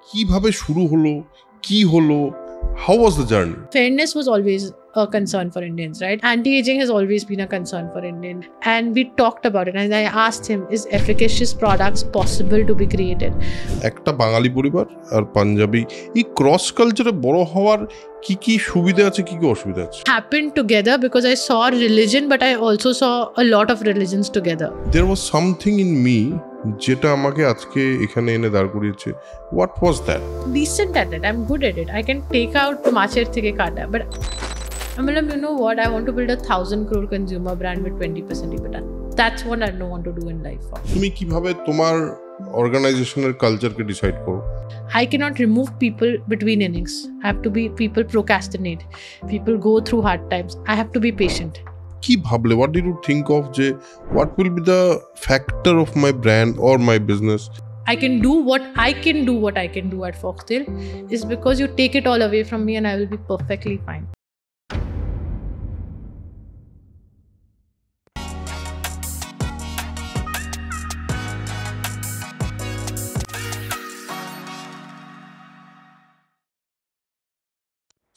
কিভাবে শুরু হলো, কি হলো, how was the journey? Fairness was always a concern for Indians, right? Anti-aging has always been a concern for Indians. And we talked about it. And I asked him, is efficacious products possible to be created? একটা বাঙালি পরিবার আর পাঞ্জাবি এই cross কালচারে বড় হওয়ার কি কি সুবিধা আছে, কি কি অসুবিধা আছে? Happened together because I saw religion, but I also saw a lot of religions together. There was something in me যেটা আমাকে আজকে এখানে এনে দাঁড় করিয়েছে. What was that? Decent at it. I'm good at it. I can take out মাছের থেকে কাটা. But I'm like, you know what? I want to build a 1,000 crore consumer brand with 20% EBITDA. That's what I don't want to do in life. তুমি কিভাবে তোমার অর্গানাইজেশনের কালচারকে decide করো? I cannot remove people between innings. I have to be, people procrastinate. People go through hard times. I have to be patient. কি ভাবলে, what did you think of যে what will be the factor of my brand or my business? I can do what I can do at Foxtail is because you take it all away from me and I will be perfectly fine.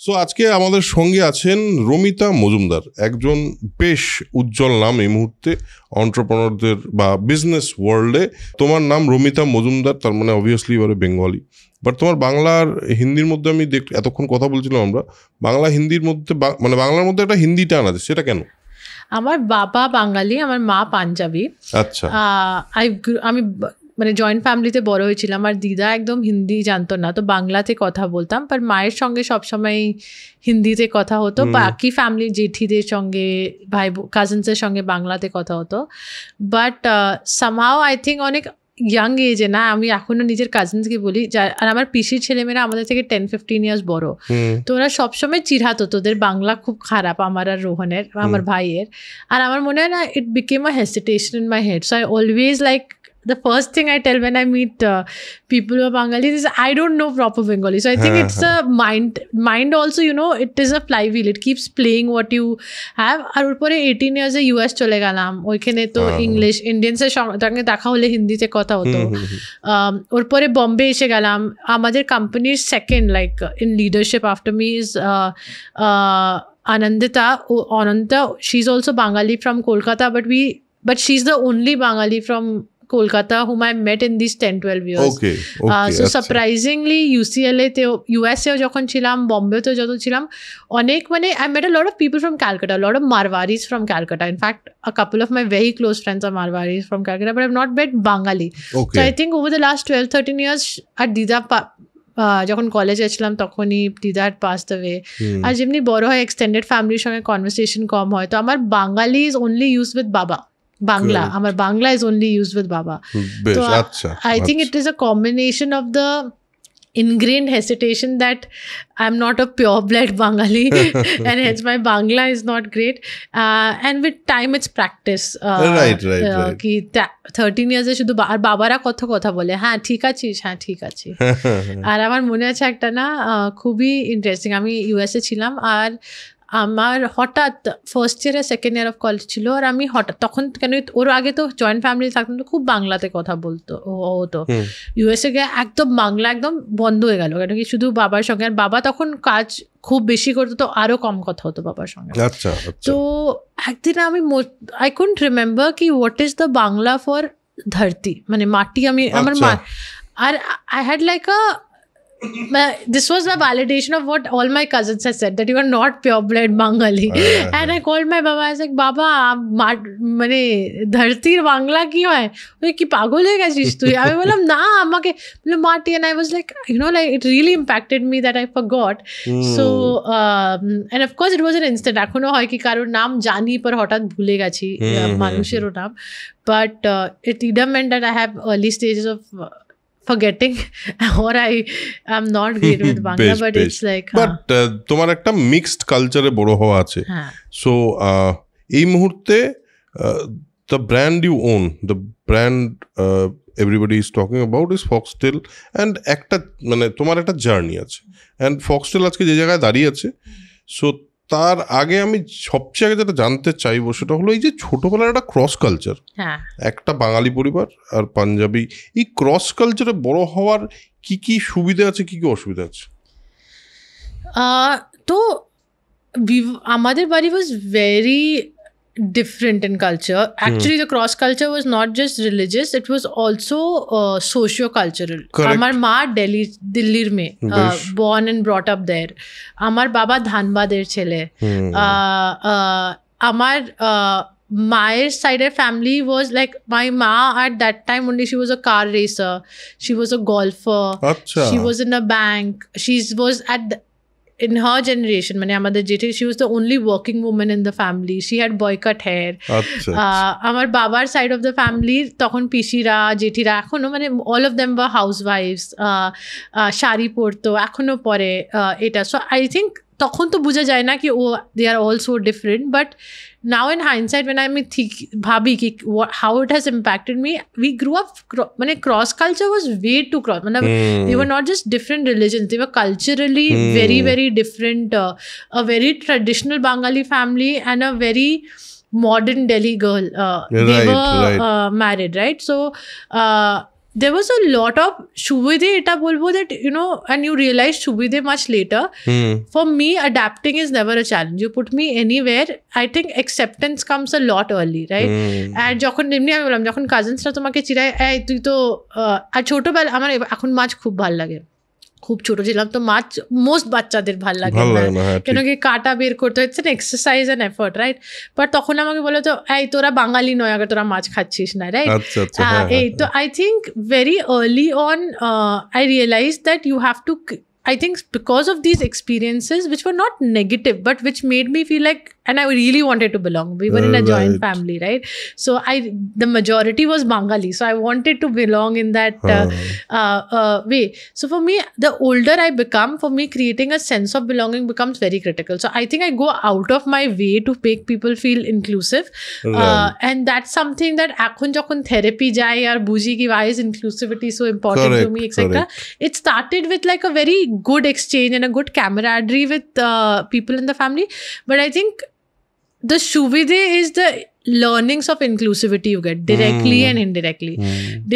So আজকে আমাদের সঙ্গে আছেন রমিতা মজুমদার, একজন বেশ উজ্জ্বল নাম এই মুহূর্তে এন্টারপ্রেনারদের বা বিজনেস ওয়ার্ল্ডে। তোমার নাম রমিতা মজুমদার, তার মানে অবভিয়াসলি এবারে বেঙ্গলি, বাট তোমার বাংলার হিন্দির মধ্যে আমি এতক্ষণ কথা বলছিলাম আমরা, বাংলা হিন্দির মধ্যে মানে বাংলার মধ্যে একটা হিন্দি টান আছে, সেটা কেন? আমার বাবা বাঙালি, আমার মা পাঞ্জাবি। আচ্ছা, আমি মানে জয়েন্ট ফ্যামিলিতে বড় হয়েছিলাম, আর দিদা একদম হিন্দি জানতো না, তো বাংলাতে কথা বলতাম, বাট মায়ের সঙ্গে সবসময় হিন্দিতে কথা হতো, বাকি ফ্যামিলি জেঠিদের সঙ্গে ভাই কাজিনসের সঙ্গে বাংলাতে কথা হতো। বাট সামহাও আই থিঙ্ক অনেক ইয়াং এজে না, আমি এখনো নিজের কাজিনসকে বলি, আর আমার পিসির ছেলেমেয়েরা আমাদের থেকে 10-15 ইয়ার্স বড়, তো ওরা সবসময় চিড়াতো তোদের বাংলা খুব খারাপ, আমার আর রোহনের, আমার ভাইয়ের। আর আমার মনে হয় না, ইট became a hesitation in my head, so I always like the first thing I tell when I meet people who are Bengalis is I don't know proper Bengali. So I think it's a mind also, you know, it is a flywheel. It keeps playing what you have. আর উপরে 18 years US চলে গেলাম, ওইখানে তো English, ইন্ডিয়ানসের সঙ্গে দেখা হলে হিন্দিতে কথা হতো। ওর পরে বম্বে এসে গেলাম, আমাদের কোম্পানির second like in leadership after me is Anandita. She's also Bengali from Kolkata, but she's the only Bengali from Kolkata whom I met in these 10-12 years. Okay, so surprisingly UCLA te USA যখন ছিলাম, বোম্বেতে যত ছিলাম, অনেক মানে I met a lot of people from Calcutta, a lot of Marwaris from Calcutta. In fact, a couple of my very close friends are Marwaris from Calcutta, but I've not met Bengali. So I think over the last 12-13 years at Dida যখন কলেজে ছিলাম তখনই দিদা passed away, আর যেমনি বড় হয় extended ফ্যামিলির সঙ্গে কনভারসেশন কম হয়, তো আমার বাঙালি ইজ অনলি ইউজ উইথ বাবা, বাংলা আমার Bangla is only use with বাবা। তো I think it is a combination of the ingrained hesitation that I'm not a pure-blood Bengali and hence my Bangla is not great. And with time it's practice. Right. Ki 13 years এ শুধু আর বাবারা কথা বলে, হ্যাঁ ঠিক আছিস, হ্যাঁ ঠিক আছি। আর আমার মনে আছে একটা না খুবই ইন্টারেস্টিং, আমি ইউএসএ ছিলাম, আর আমার হঠাৎ ফার্স্ট ইয়ার আর সেকেন্ড ইয়ার অফ কলেজ ছিল, আর আমি হঠাৎ তখন কেন ওর আগে তো জয়েন্ট ফ্যামিলি থাকতাম, তো খুব বাংলাতে কথা বলতো হতো, ইউএসএ গিয়ে একদম বাংলা একদম বন্ধ হয়ে গেল, কেন কি শুধু বাবার সঙ্গে, আর বাবা তখন কাজ খুব বেশি করতো, তো আরো কম কথা হতো বাবার সঙ্গে। তো একদিন আমি আই কুডন্ট রিমেম্বার কি what is the Bangla for ধরতি, মানে মাটি, আমি আমার মা, আর আই হ্যাড লাইক আ this was the validation of what all my cousins had said, that you are not pure-blood Bengali. And I called my Baba, I was like, Baba, মানে ধরতির বাংলা কি হয়, ওই কি পাগল হয়ে গেছিস তুই? আমি বললাম না, আমাকে বললো মাটি, and I was like, you know, like it really impacted me that I forgot. So and of course it was an instant, এখনো হয় কি কারোর নাম জানি পর হঠাৎ ভুলে গেছি মানুষেরও নাম, but it either meant that I have early stages of forgetting or I am not great with Bangla, but it's like but তোমার একটা মিক্সড কালচারে বড় হওয়া আছে, সো এই মুহূর্তে the brand you own, the brand everybody is talking about is Foxtail, and একটা মানে তোমার একটা জার্নি আছে, and Foxtail আজকে যে জায়গায় দাঁড়িয়ে আছে, সো তার আগে আমি সবচেয়ে আগে যেটা জানতে চাইবো সেটা হলো এই যে ছোটবেলার একটা ক্রস কালচার, একটা বাঙালি পরিবার আর পাঞ্জাবি, এই ক্রস কালচারে বড় হওয়ার কি সুবিধা আছে, কি অসুবিধা আছে? তো আমাদের বাড়ি was very different in culture. Actually, the cross culture was not just religious; it was also socio-cultural. আমার মা দিল্লির মেয়ে, born and brought up there. আমার বাবা ধানবাদের ছেলে. আমার my side family was like, my ma at that time only, she was a car racer, she was a golfer, she was in a bank, she was at in her generation, mane amader jeti, she was the only working woman in the family, she had boy cut hair. Amar babar side of the family tokhon pishira jetira ekhono mane all of them were housewives, shari porto ekhono pore eta. So I think তখন তো বোঝা যায় না কি ও they are all so different, but now in hindsight when I bhabi ki how it has impacted me, we grew up mane cross culture was way too cross, they were not just different religions, they were culturally very very different. A very traditional Bengali family and a very modern Delhi girl, they were married, right? So there was a lot of shubide eta bolbo that, you know, and you realize shubide much later. For me, adapting is never a challenge. You put me anywhere, I think acceptance comes a lot early, right? And যখন এমনি আমি বললাম, যখন কাজিনসরা তোমাকে চিরায়, এই তুই তো আর ছোটবেলা, আমার এখন মাছ খুব ভালো লাগে, খুব ছোট ছিলাম তো মাছ মোস্ট বাচ্চাদের ভাল লাগে না, কেন কি কাটা বের করতে হচ্ছে না, exercise and effort, right? But তখন আমাকে বলে তো এই তোরা বাঙালি নয় আগে তোরা মাছ খাচ্ছিস না, রাইট? এই তো I think very early on I realize that you have to, I think because of these experiences, which were not negative, but which made me feel like, and I really wanted to belong. We were in a joint family, right? So the majority was Bengali, so I wanted to belong in that way. So for me, the older I become, for me, creating a sense of belonging becomes very critical. So I think I go out of my way to make people feel inclusive, and that's something that ekhon jokhon therapy jai ar buji ki why is inclusivity so important to me, etc. It started with like a very good exchange and a good camaraderie with people in the family, but I think the shubide is the learnings of inclusivity you get directly and indirectly.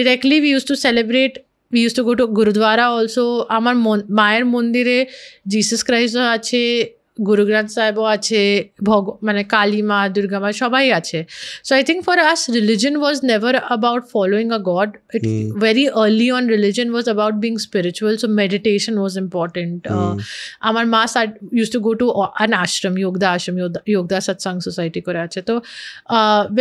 Directly, we used to celebrate, we used to go to Gurudwara also. Amar Mayer Mondire Jesus Christ ache, Guru Granth Sahib ache, মানে কালী মা, দুর্গা মা সবাই আছে. So I think for us, religion was never about following a god. It very early on, religion was about being spiritual. So meditation was important. Amar ma used to go to an ashram, Yogda Satsang Society করে আছে. তো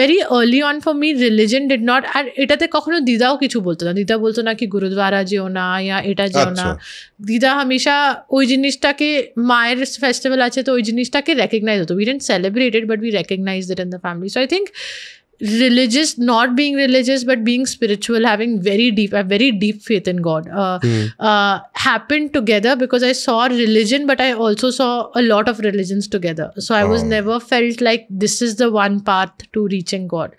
very early on for me, religion did not, আর এটাতে কখনো দিদাও কিছু বলতো না, দিদা বলতো না কি গুরুদ্বারা যেও না ইয়া এটা যেও না, দিদা হামেশা ওই জিনিসটাকে মায়ের ফেস্টিভ্যাল আছে তো ওই জিনিসটাকে রেকগনাইজ হতো, we didn't celebrate it but we recognized it in the family. So I think religious, not being religious but being spiritual, having a very deep faith in God happened together, because I saw religion but I also saw a lot of religions together. So I was never felt like this is the one path to reaching God.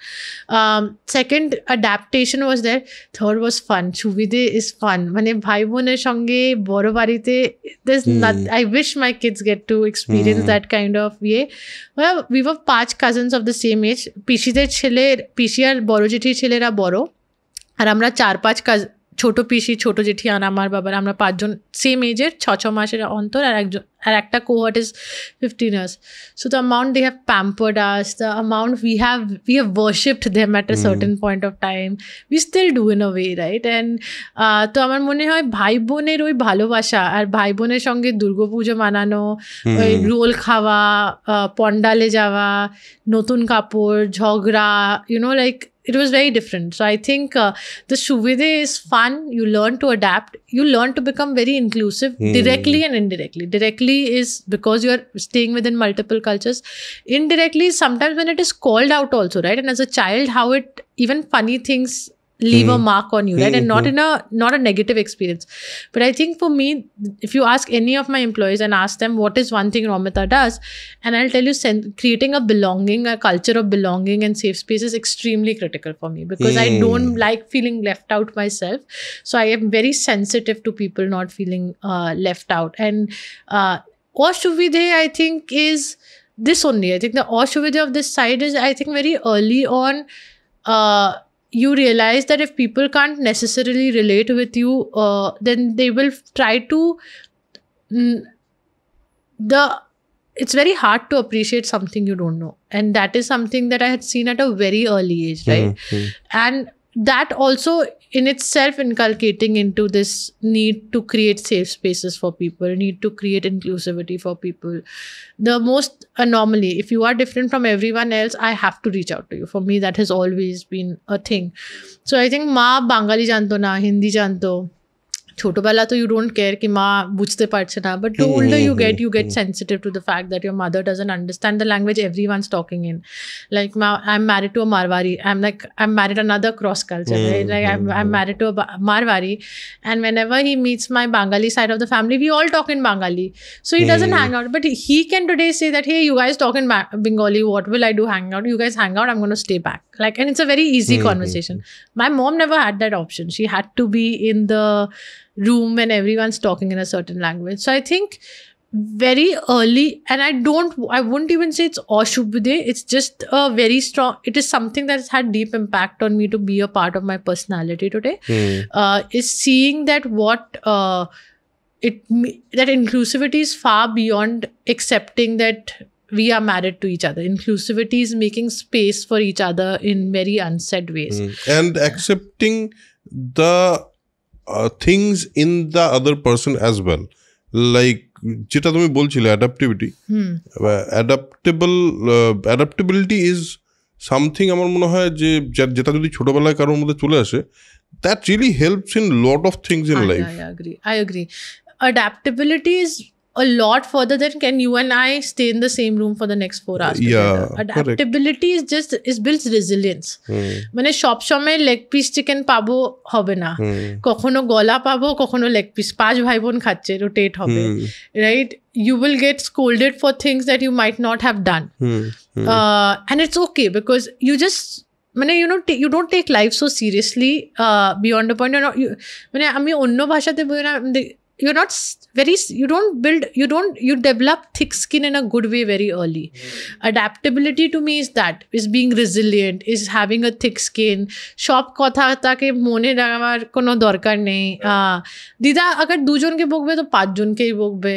Second, adaptation was there. Third was fun. Shubide is fun. Mane bhai boner songe boro barite, there's not, I wish my kids get to experience that kind of way. Well, we were 5 cousins of the same age. পিসি আর বড় জেঠির ছেলেরা বড়, আর আমরা 4-5 ছোট পিসি ছোট জেঠি আর আমার বাবার, আমরা 5 জন সেম এজের, 6 মাসের অন্তর, আর একটা cohort is 15 years. So the amount they have pampered us, the amount we have worshipped them at a certain point of time, we still do in a way, right? And তো আমার মনে হয় ভাই বোনের ওই ভালোবাসা, আর ভাই বোনের সঙ্গে দুর্গাপুজো মানানো, ওই রোল খাওয়া, পন্ডালে যাওয়া, নতুন কাপড়, ঝগড়া, you know, like it was very different. So I think the shubide is fun. You learn to adapt. You learn to become very inclusive directly and indirectly. Directly is because you are staying within multiple cultures. Indirectly, sometimes when it is called out also, right? And as a child, how it, even funny things leave a mark on you, right? And not a negative experience. But I think for me, if you ask any of my employees and ask them what is one thing Romita does, and I'll tell you, creating a belonging, a culture of belonging and safe space is extremely critical for me, because I don't like feeling left out myself. So I am very sensitive to people not feeling left out. And Ashuvide, I think, is this only. I think the Ashuvide of this side is, I think, very early on, you realize that if people can't necessarily relate with you, then they will try to it's very hard to appreciate something you don't know, and that is something that I had seen at a very early age, right? And that also in itself inculcating into this need to create safe spaces for people, need to create inclusivity for people. The most anomaly, if you are different from everyone else, I have to reach out to you. For me, that has always been a thing. So I think ma Bengali janto na, Hindi janto, ছোটবেলা তো you don't care ki ma বুঝতে পারছে না, but the older you get sensitive to the fact that your mother doesn't understand the language everyone's talking in. Like I'm married to a Marwari, I'm married another cross culture, right? Like I'm married to a Marwari, and whenever he meets my Bengali side of the family, we all talk in Bengali, so he doesn't hang out. But he can today say that, hey, you guys talk in Bengali, what will I do? Hang out? You guys hang out, I'm going to stay back. Like, and it's a very easy conversation. My mom never had that option. She had to be in the room when everyone's talking in a certain language. So I think very early, and I wouldn't even say it's Ashubhde, it's just a very strong, it is something that has had deep impact on me to be a part of my personality today, is seeing that that inclusivity is far beyond accepting that we are married to each other. Inclusivity is making space for each other in very unsaid ways. And accepting the things in the other person as well. Like যেটা তুমি বলছিলে adaptivity. Adaptability is something আমার মনে হয় যে যেটা যদি ছোটবেলায় কারোর মধ্যে চলে আসে, that really helps in lot of things in life. I agree. Adaptability is a lot further than can you and I stay in the same room for the next 4 hours together. Adaptability is builds resilience. মানে সব সময় leg piece chicken পাবো হবে না, কখনো গলা পাবো, কখনো লেগ পিস, 5 ভাই বোন খাচ্ছে, রোটেট হবে, right? You will get scolded for things that you might not have done, and it's okay because you just you don't take life so seriously beyond a point. মানে আমি অন্য ভাষাতে বলি না, you develop thick skin in a good way very early. Adaptability to me is being resilient, is having a thick skin. সব কথা তাকে মনে রাখার কোনো দরকার নেই। দিদা আগার 2 জনকে বকবে তো 5 জনকেই বকবে।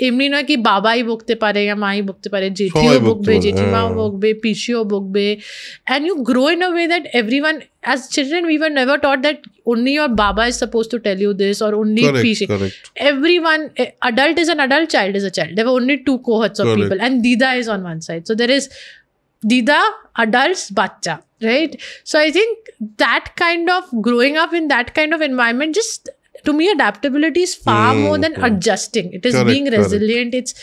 এমনি নয় কি বাবাই বকতে পারে, মাই বকতে পারে, জেঠিও বকবে, জেঠিমাও বকবে, পিসিও বকবে। And you grow in a way that everyone, as children, we were never taught that only your baba is supposed to tell you this, or only pisi. Everyone, adult is an adult, child is a child. There were only 2 cohorts of people, and Dida is on one side. So there is Dida, adults, bacha, right? So I think that kind of growing up in that kind of environment, just to me, adaptability is far more than adjusting. It is being resilient. It's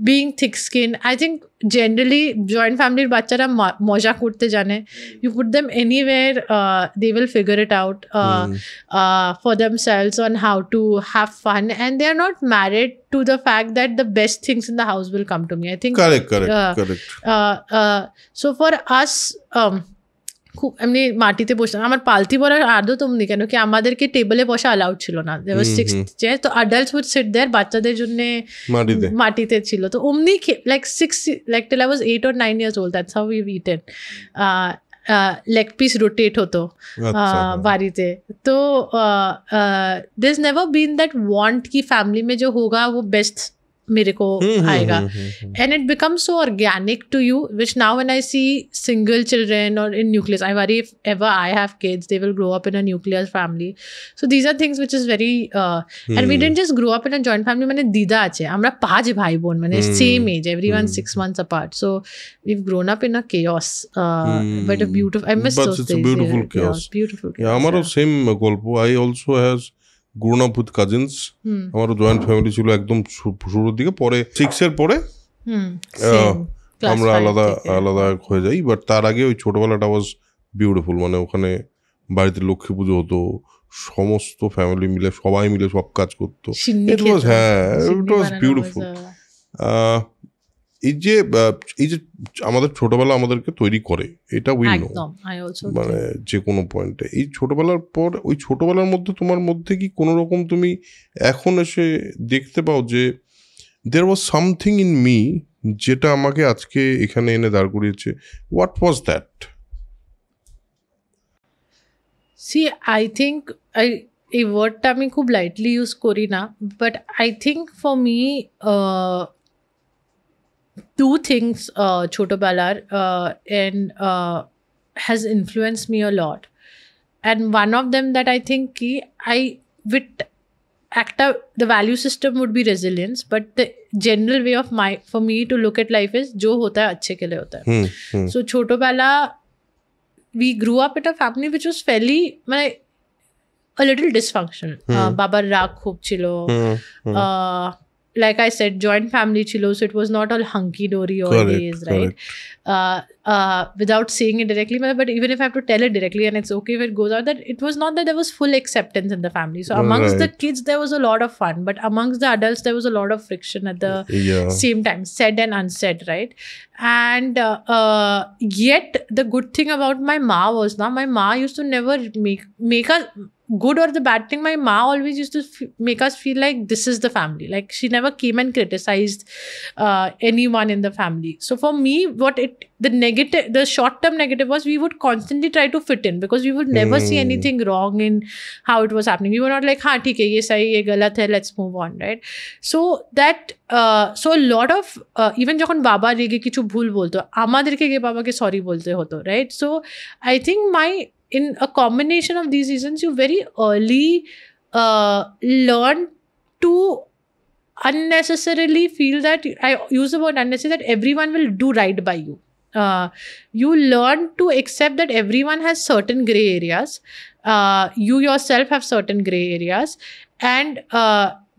being thick-skinned. I think generally, joint family bachara moja korte jane. You put them anywhere, they will figure it out for themselves on how to have fun. And they are not married to the fact that the best things in the house will come to me. I think correct. So for us, খুব এমনি মাটিতে বসতাম। আমার পালতি পড়ার আদত অমনি কেন কি আমাদেরকে টেবিলে বসা অ্যালাউড ছিল না। দেয়ার ওয়াজ 6 চেয়ার, তো অ্যাডাল্টস উড সিট দেয়ার, বাচ্চাদের জন্য মাটিতে ছিল। তো অমনি like till I was 8 or 9 years old, that's how we've eaten. Leg piece rotate হতো বাড়িতে। তো there's never been that want कि फैमिली में जो होगा वो बेस्ट मेरे को आएगा, and it becomes so organic to you, which now when I see single children or in nucleus, I worry if ever I have kids, they will grow up in a nuclear family. So these are things which is very and we didn't just grow up in a joint family. মানে দিদা আছে, আমরা 5 ভাই বোন, মানে same age, everyone 6 months apart. So we've grown up in a chaos, but a beautiful, I miss those days. Beautiful chaos. আমারও same গল্প। I also has grown up with cousins. আমারও জয়েন্ট ফ্যামিলি ছিল একদম শুরুর দিকে, পরে 6 এর পরে আমরা আলাদা হয়ে যাই। বাট তার আগে ওই ছোটবেলাটা ওয়াজ বিউটিফুল। মানে ওখানে বাড়িতে লক্ষ্মী পুজো হতো, সমস্ত ফ্যামিলি মিলে সবাই মিলে সব কাজ করতো। ইট ওয়াজ বিউটিফুল। এই যে আমাদের ছোটবেলা আমাদেরকে তৈরি করে, এটা উই নো, মানে যে কোনো পয়েন্টে। এই ছোটবেলার পর ওই ছোটবেলার মধ্যে তোমার মধ্যে কি কোনো রকম তুমি এখন এসে দেখতে পাও যে there was something in me যেটা আমাকে আজকে এখানে এনে দাঁড় করিয়েছে? What was that? See, I think এই ওয়ার্ডটা আমি খুব লাইটলি ইউজ করি না, but I think for me two things ছোটবেলার and has influenced me a lot, and one of them that I think ki I with the value system would be resilience, but the general way of for me to look at life is jo hota hai achhe ke liye hota hai. So chotobela we grew up in a family which was fairly a little dysfunctional. Babar rag khub chilo, like I said, joint family chilo, so it was not all hunky dory always, right? Without saying it directly, but even if I have to tell it directly, and it's okay if it goes out, that it was not that there was full acceptance in the family. So amongst the kids there was a lot of fun, but amongst the adults there was a lot of friction at the same time, said and unsaid, right? And yet the good thing about my ma was my ma used to never make us good or the bad thing. My ma always used to make us feel like this is the family. Like she never came and criticized anyone in the family. So for me, the short term negative was we would constantly try to fit in, because we would never see anything wrong in how it was happening. We were not like, haan theek hai, ye sahi, ye galat hai, let's move on, right? So that so a lot of even যখন বাবা রেগে কিছু ভুল বলতো, আমাদেরকে গিয়ে বাবাকে sorry বলতে হতো, right? So I think in a combination of these reasons, you very early learn to unnecessarily feel that, I use the word unnecessary, that everyone will do right by you. You learn to accept that everyone has certain gray areas. You yourself have certain gray areas, and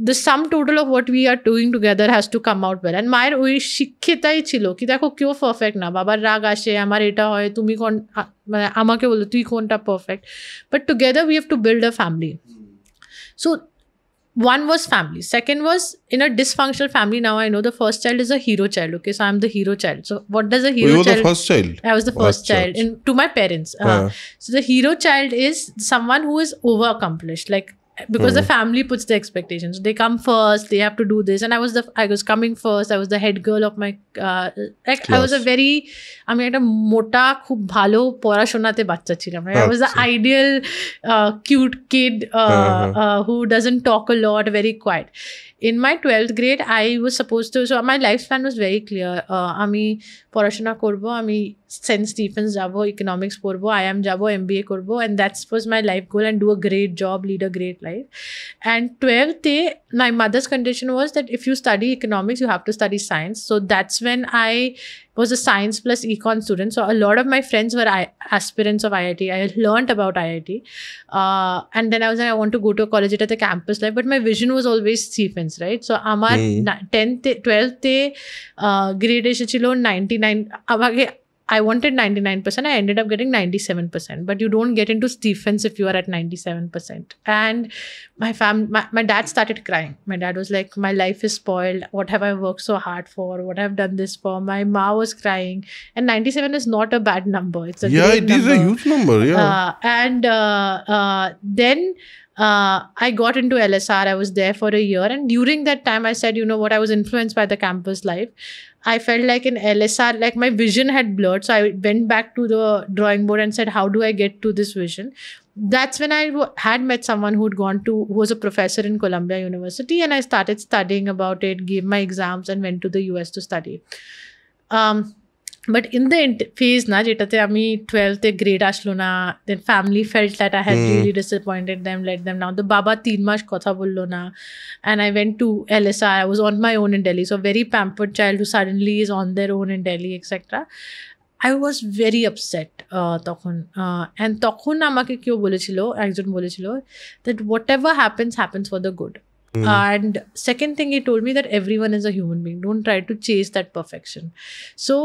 the sum total of what we are doing together has to come out well. And মায়ের ওই শিক্ষিতাই ছিল কি দেখো কেউ perfect না, বাবার রাগ আসে, আমার এটা হয়, তুমি কোন মানে আমাকে বলো তুই কোনটা perfect, but together we have to build a family. So one was family. Second was, in a dysfunctional family, now I know the first child is a hero child. Okay, so I'm the hero child. So what does a hero child... You were the first child? I was the first child to my parents. So the hero child is someone who is over accomplished, like, because the family puts the expectations. They come first, they have to do this, and I was coming first. I was the head girl of my like class. I was a very, আমি একটা মোটা খুব ভালো পড়াশোনাতে বাচ্চা ছিলাম. I was the ideal cute kid who doesn't talk a lot, very quiet. In my 12th grade, I was supposed to, so my lifespan was very clear. আমি পড়াশোনা করব, আমি সেন্ট স্টিফেন্স যাব, ইকোনমিক্স পড়বো, IIM যাব, MBA করবো, and that was my life goal, and do a great job, lead a great life. And 12th day, my mother's condition was that if you study economics, you have to study science. So that's when I was a science plus econ student. So a lot of my friends were aspirants of IIT. I learned about IIT. And then I was like, I want to go to a college at the campus life. But my vision was always Stephens, right? So আমার 12th grade এসেছিল 99. I wanted 99%. I ended up getting 97%. But you don't get into Stephens if you are at 97%. And my dad started crying. My dad was like, my life is spoiled. What have I worked so hard for? What have I done this for? My ma was crying. And 97 is not a bad number. It's a great number. Is a huge number. Yeah. And then I got into LSR. I was there for a year. And during that time, I said, you know what? I was influenced by the campus life. I felt like in LSR, like my vision had blurred. So I went back to the drawing board and said, how do I get to this vision? That's when I had met someone who was a professor in Columbia University. And I started studying about it, gave my exams, and went to the US to study. But in the phase na যেটাতে আমি 12th grade আসলো না, then family felt that I had really disappointed them, let them down. The baba 3 মাস কথা বললো না, and I went to LSR. I was on my own in Delhi, so very pampered child who suddenly is on their own in Delhi, etc. I was very upset তখন, and তখন আমাকে কেউ বলেছিল, একজন বলেছিল that whatever happens for the good. And second thing, he told me that everyone is a human being. Don't try to chase that perfection. So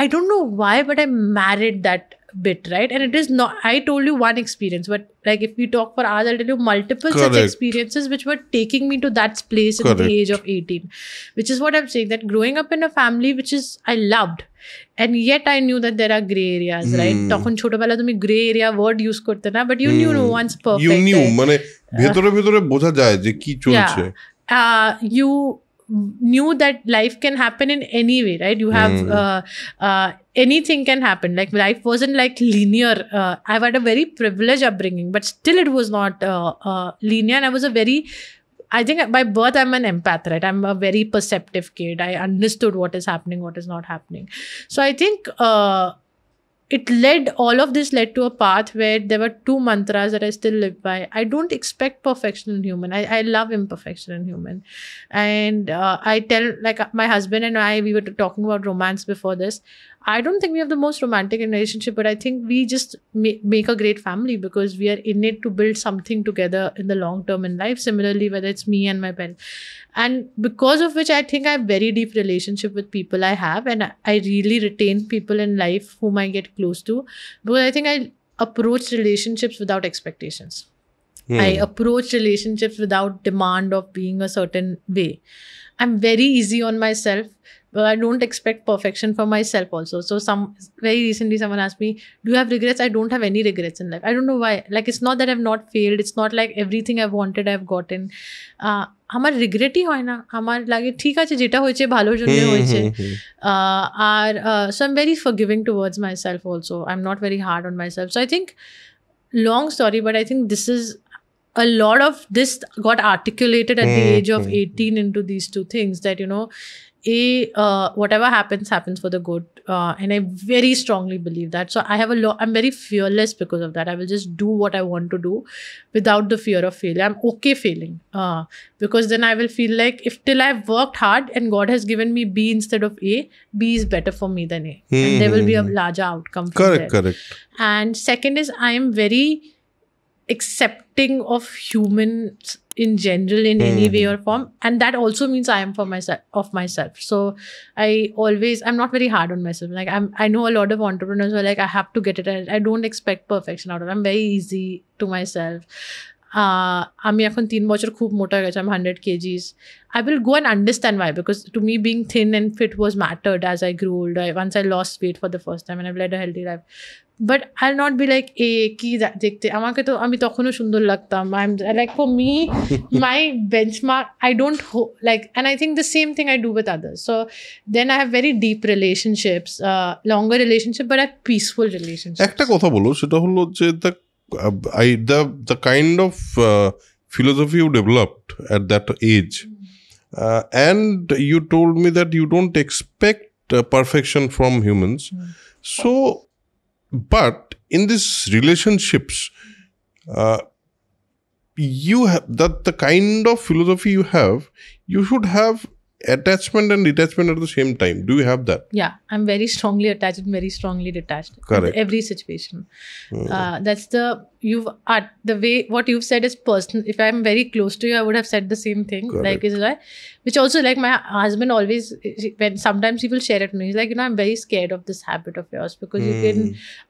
I don't know why, but I married that bit, right? And it is not, I told you one experience, but like if we talk for hours, I'll tell you multiple such experiences which were taking me to that place at the age of 18, which is what I'm saying, that growing up in a family which is I loved, and yet I knew that there are gray areas, right? তখন ছোটবেলা তুমি gray area word use করতে না, but you knew no one's perfect. You knew, মানে ভেতরে ভেতরে বোঝা যায় যে কি চলছে. You knew that life can happen in any way, right? You have anything can happen. Like life wasn't like linear. I've had a very privileged upbringing, but still it was not linear. And I think by birth I'm an empath, right? I'm a very perceptive kid. I understood what is happening, what is not happening. So I think all of this led to a path where there were two mantras that I still live by. I don't expect perfection in human. I love imperfection in human. And I tell, like my husband and I, we were talking about romance before this. I don't think we have the most romantic relationship, but I think we just make a great family because we are in it to build something together in the long term in life. Similarly, whether it's me and my parents. And because of which I think I have very deep relationship with people I have, and I really retain people in life whom I get close to, because I think I approach relationships without expectations. I approach relationships without demand of being a certain way. I'm very easy on myself, but I don't expect perfection for myself also. So very recently someone asked me, do you have regrets? I don't have any regrets in life. I don't know why. Like, it's not that I've not failed. It's not like everything I've wanted I've gotten. আমার রিগ্রেটই হয় না, আমার লাগে ঠিক আছে যেটা হয়েছে ভালোর জন্য হয়েছে। আর so I'm very forgiving towards myself also. I'm not very hard on myself. So I think, long story, but I think this is a lot of this got articulated at the age of 18 into these two things, that whatever happens for the good, and I very strongly believe that. So I have I'm very fearless because of that. I will just do what I want to do without the fear of failure. I'm okay failing, because then I will feel like if till I've worked hard and God has given me B instead of A, B is better for me than A, and there will be a larger outcome from there. Correct. And second is, I am very accepting of humans in general in any way or form, and that also means I am of myself. So I'm not very hard on myself. Like I know a lot of entrepreneurs who are like, I have to get it. I don't expect perfection out of it. I'm very easy to myself. আমি এখন 3 বছর খুব মোটা হয়ে গেছে, I'm 100 kgs. I will go and understand why, because to me being thin and fit was mattered as I grew older. Once I lost weight for the first time and I've led a healthy life, but I'll not be like কি দেখতে আমাকে তো আমি তখনও সুন্দর লাগতাম. I'm like, for me my benchmark, I don't like, and I think the same thing I do with others. So then I have very deep relationships, longer relationship, but I have peaceful relationships. একটা কথা বলো, সেটা হলো যে the kind of philosophy you developed at that age, and you told me that you don't expect perfection from humans. So, but in these relationships, you have the kind of philosophy you have, you should have attachment and detachment at the same time. Do you have that? Yeah, I'm very strongly attached and very strongly detached. Correct. In every situation. That's the way what you've said is personal. If I'm very close to you, I would have said the same thing. Correct. Like, is right? Which also, like, my husband always, when sometimes he will share it with me, he's like, I'm very scared of this habit of yours, because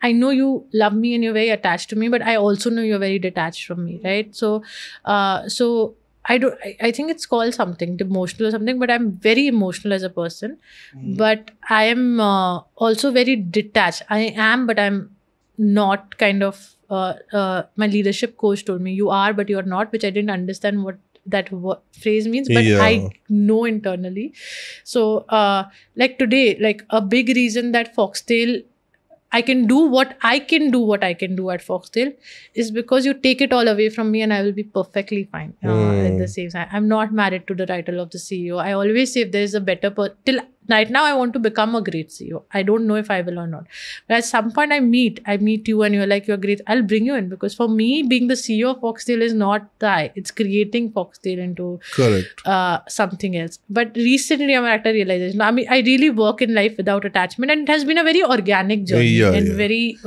I know you love me and you're very attached to me, but I also know you're very detached from me, right? So I think it's called something emotional or something, but I'm very emotional as a person. But I am also very detached. I am, but I'm not, kind of. My leadership coach told me, you are, but you're not, which I didn't understand what that phrase means, but I know internally. So like today, like a big reason that Foxtail, I can do what I can do at Foxtail is because you take it all away from me and I will be perfectly fine at the same time. I'm not married to the title of the CEO. I always say, if there is a better till right now I want to become a great CEO. I don't know if I will or not. But at some point I meet you and you're like, you're great. I'll bring you in, because for me, being the CEO of Foxtail is not it's creating Foxtail into something else. But recently I'm at a realization. I mean, I really work in life without attachment, and it has been a very organic journey. Very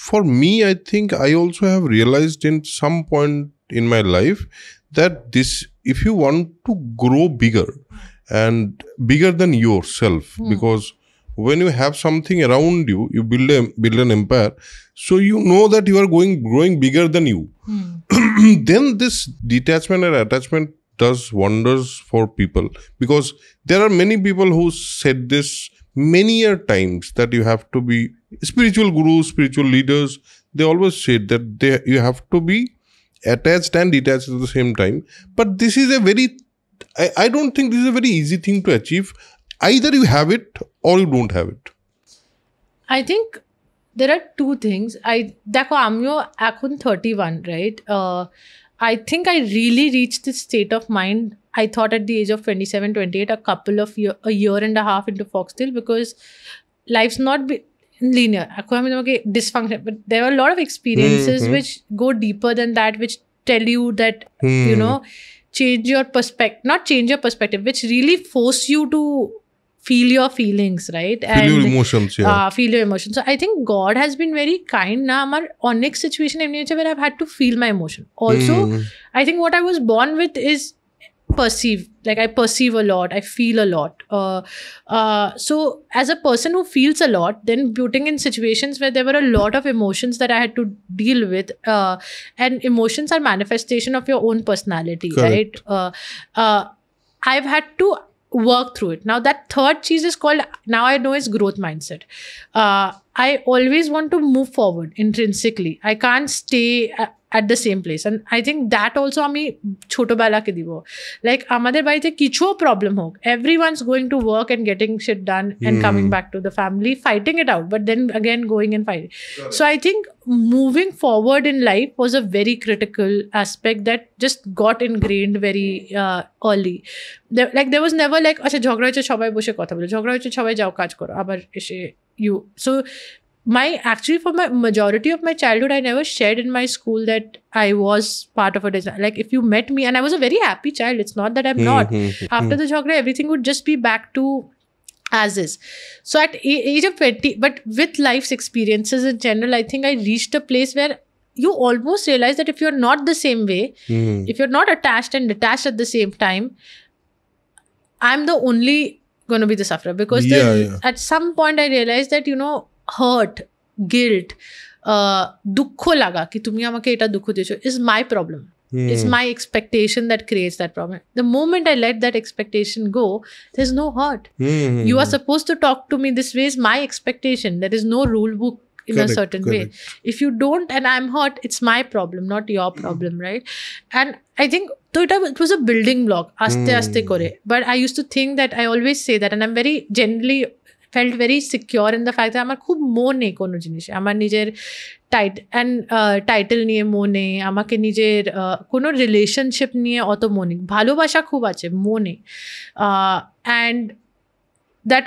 for me, I think I also have realized in some point in my life that if you want to grow bigger and bigger than yourself, because when you have something around you, you build an empire, so you know that you are growing bigger than you. Then this detachment and attachment does wonders for people, because there are many people who said this many times, that you have to be spiritual gurus, spiritual leaders. They always said that you have to be attached and detached at the same time. But this is a very I don't think this is a very easy thing to achieve. Either you have it or you don't have it. I think there are two things. দেখো আমিও এখন 31, right? I think I really reached this state of mind, I thought at the age of 27, 28, a year and a half into Foxtail, because life's not linear. এখন আমি তোমাকে dysfunction, but there are a lot of experiences which go deeper than that, which tell you that, you know, change your perspective, not change your perspective, which really force you to feel your feelings, right? Feel your emotions, yeah. Feel your emotions. So I think God has been very kind. Na amar onek situation emni hoche where I've had to feel my emotion. Also, I think what I was born with is perceive. Like I perceive a lot. I feel a lot. So as a person who feels a lot, then putting in situations where there were a lot of emotions that I had to deal with, and emotions are manifestation of your own personality, correct, right? I've had to work through it. Now that third cheese is called, now I know, it's growth mindset. I always want to move forward intrinsically. I can't stay at the same place, and I think that also আমি ছোটবেলাকে দিব, like আমাদের বাড়িতে কিছু problem হোক, everyone's going to work and getting shit done and coming back to the family, fighting it out, but then again going and fighting. So I think moving forward in life was a very critical aspect that just got ingrained very early. There was never like আচ্ছা ঝগড়া হচ্ছে সবাই বসে কথা বলে, ঝগড়া হচ্ছে সবাই যাও কাজ করো, আবার এসে so actually for my majority of my childhood, I never shared in my school that I was part of a design. Like if you met me, and I was a very happy child, it's not that I'm not. After the jhagda, everything would just be back to as is. So at age of 20, but with life's experiences in general, I think I reached a place where you almost realize that if you're not the same way, if you're not attached and detached at the same time, I'm the only going to be the sufferer. Because at some point I realized that, you know, hurt, guilt, দুঃখ লাগা কি তুমি আমাকে এটা দুঃখ দিয়েছো is my problem. It's my expectation that creates that problem. The moment I let that expectation go, there's no hurt. You are supposed to talk to me this way is my expectation. There is no rule book in a certain way. If you don't and I'm hurt, it's my problem, not your problem, right? And I think it was a building block, aste aste kore. But I used to think that, I always say that, and I'm very generally felt very secure in the fact that আমার খুব মো নেই কোনো জিনিসে, আমার নিজের title নিয়ে মো নেই, আমাকে নিজের কোনো রিলেশনশিপ নিয়ে অত মো নেই, ভালোবাসা খুব আছে, মো নেই। And that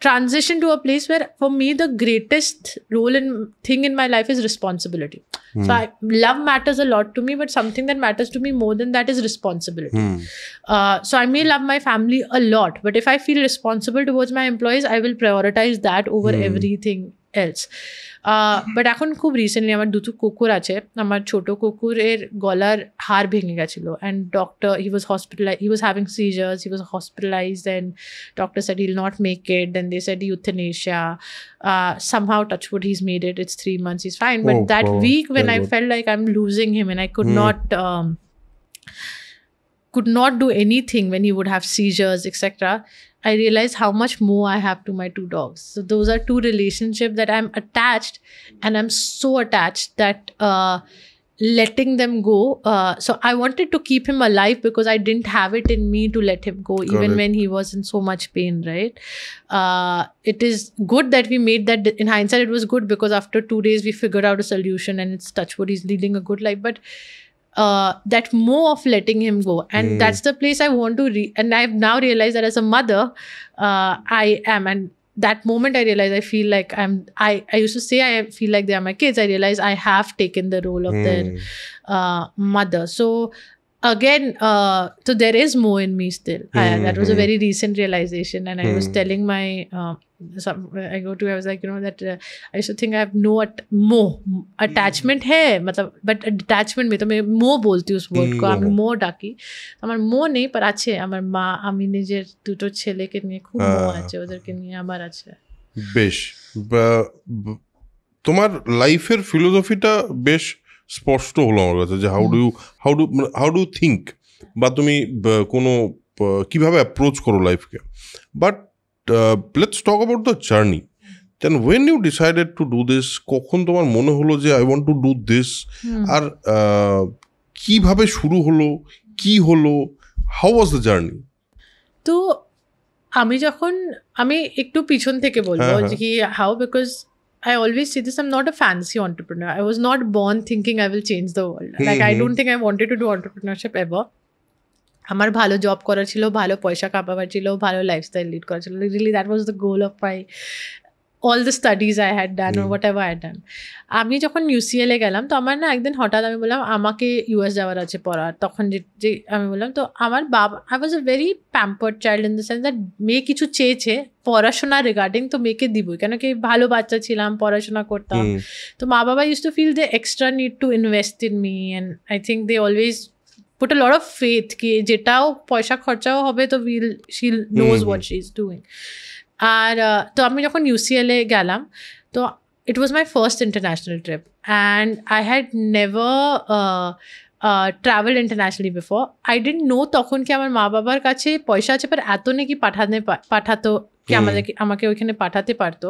transition to a place where for me the greatest thing in my life is responsibility. So love matters a lot to me, but something that matters to me more than that is responsibility. So I may love my family a lot, but if I feel responsible towards my employees, I will prioritize that over everything else. But এখন খুব recently আমার দুটো কুকুর আছে, আমার ছোট কুকুরের গলার হাড় ভেঙে গেছিলো, and doctor, he was having seizures, he was hospitalized, and doctor said he'll not make it, then they said euthanasia. Somehow, touch wood, he's made it, it's 3 months, he's fine. But that week when I felt like I'm losing him and I could not do anything when he would have seizures, etc., I realized how much more I have to my 2 dogs. So those are 2 relationships that I'm attached, and I'm so attached that letting them go. So I wanted to keep him alive because I didn't have it in me to let him go, even when he was in so much pain, right? It is good that we made that. In hindsight, it was good because after 2 days we figured out a solution, and it's touch wood, he's leading a good life. But that more of letting him go, and that's the place I want to and I've now realized that as a mother I am, and that moment I realized I feel like I used to say I feel like they are my kids. I realized I have taken the role of their mother. So again, so there is more in me still. That was a very recent realization, and I was telling my I was like, you know, that I used to think I have more attachment hai, but attachment mein to main mo bolti us word ko, ami mo daki, amar mo nei, par ache amar ma, ami nijer duto chele ke niye khub mo ache, oderke niye amar ache. বেশ, তোমার লাইফের ফিলোসফিটা বেশ স্পষ্ট হলো আমার কাছে, যে how do think, বা তুমি কোনো কিভাবে অ্যাপ্রোচ করো লাইফকে। But let's talk about the journey. Then when you decided to do this, কখন তোমার মনে হলো যে I want to do this, আর কিভাবে শুরু হলো, কি হলো, How was the journey? তো আমি একটু পিছন থেকে বলবো কি how, because I always say this, I'm not a fancy entrepreneur. I was not born thinking I will change the world. Like I don't think I wanted to do entrepreneurship ever. আমার ভালো job করা ছিল, ভালো পয়সা কামাবার ছিল, ভালো lifestyle lead করা ছিল. Really that was the goal of my all the studies I had done or whatever I had done. আমি যখন UCL এ গেলাম তো আমার না একদিন হঠাৎ আমি বললাম আমাকে US যাওয়ার আছে পড়ার. তখন যে আমি বললাম তো আমার বাবা, I was a very pampered child in the sense that মেয়ে কিছু চেয়েছে পড়াশোনা রিগার্ডিং, তো মেয়েকে দিবই, কেন কি ভালো বাচ্চা ছিলাম, পড়াশোনা করতাম. তো মা বাবা used to feel the extra need to invest in me, and I think they always put a lot of faith কি যেটাও পয়সা খরচাও হবে তো she knows what she's doing. আর তো আমি যখন UCL এ গেলাম তো it was my first international trip and I had never traveled internationally before. I didn't know তখন কি আমার মা বাবার কাছে পয়সা আছে, পর এত নাকি পাঠাতো কি আমাকে ওইখানে পাঠাতে পারতো.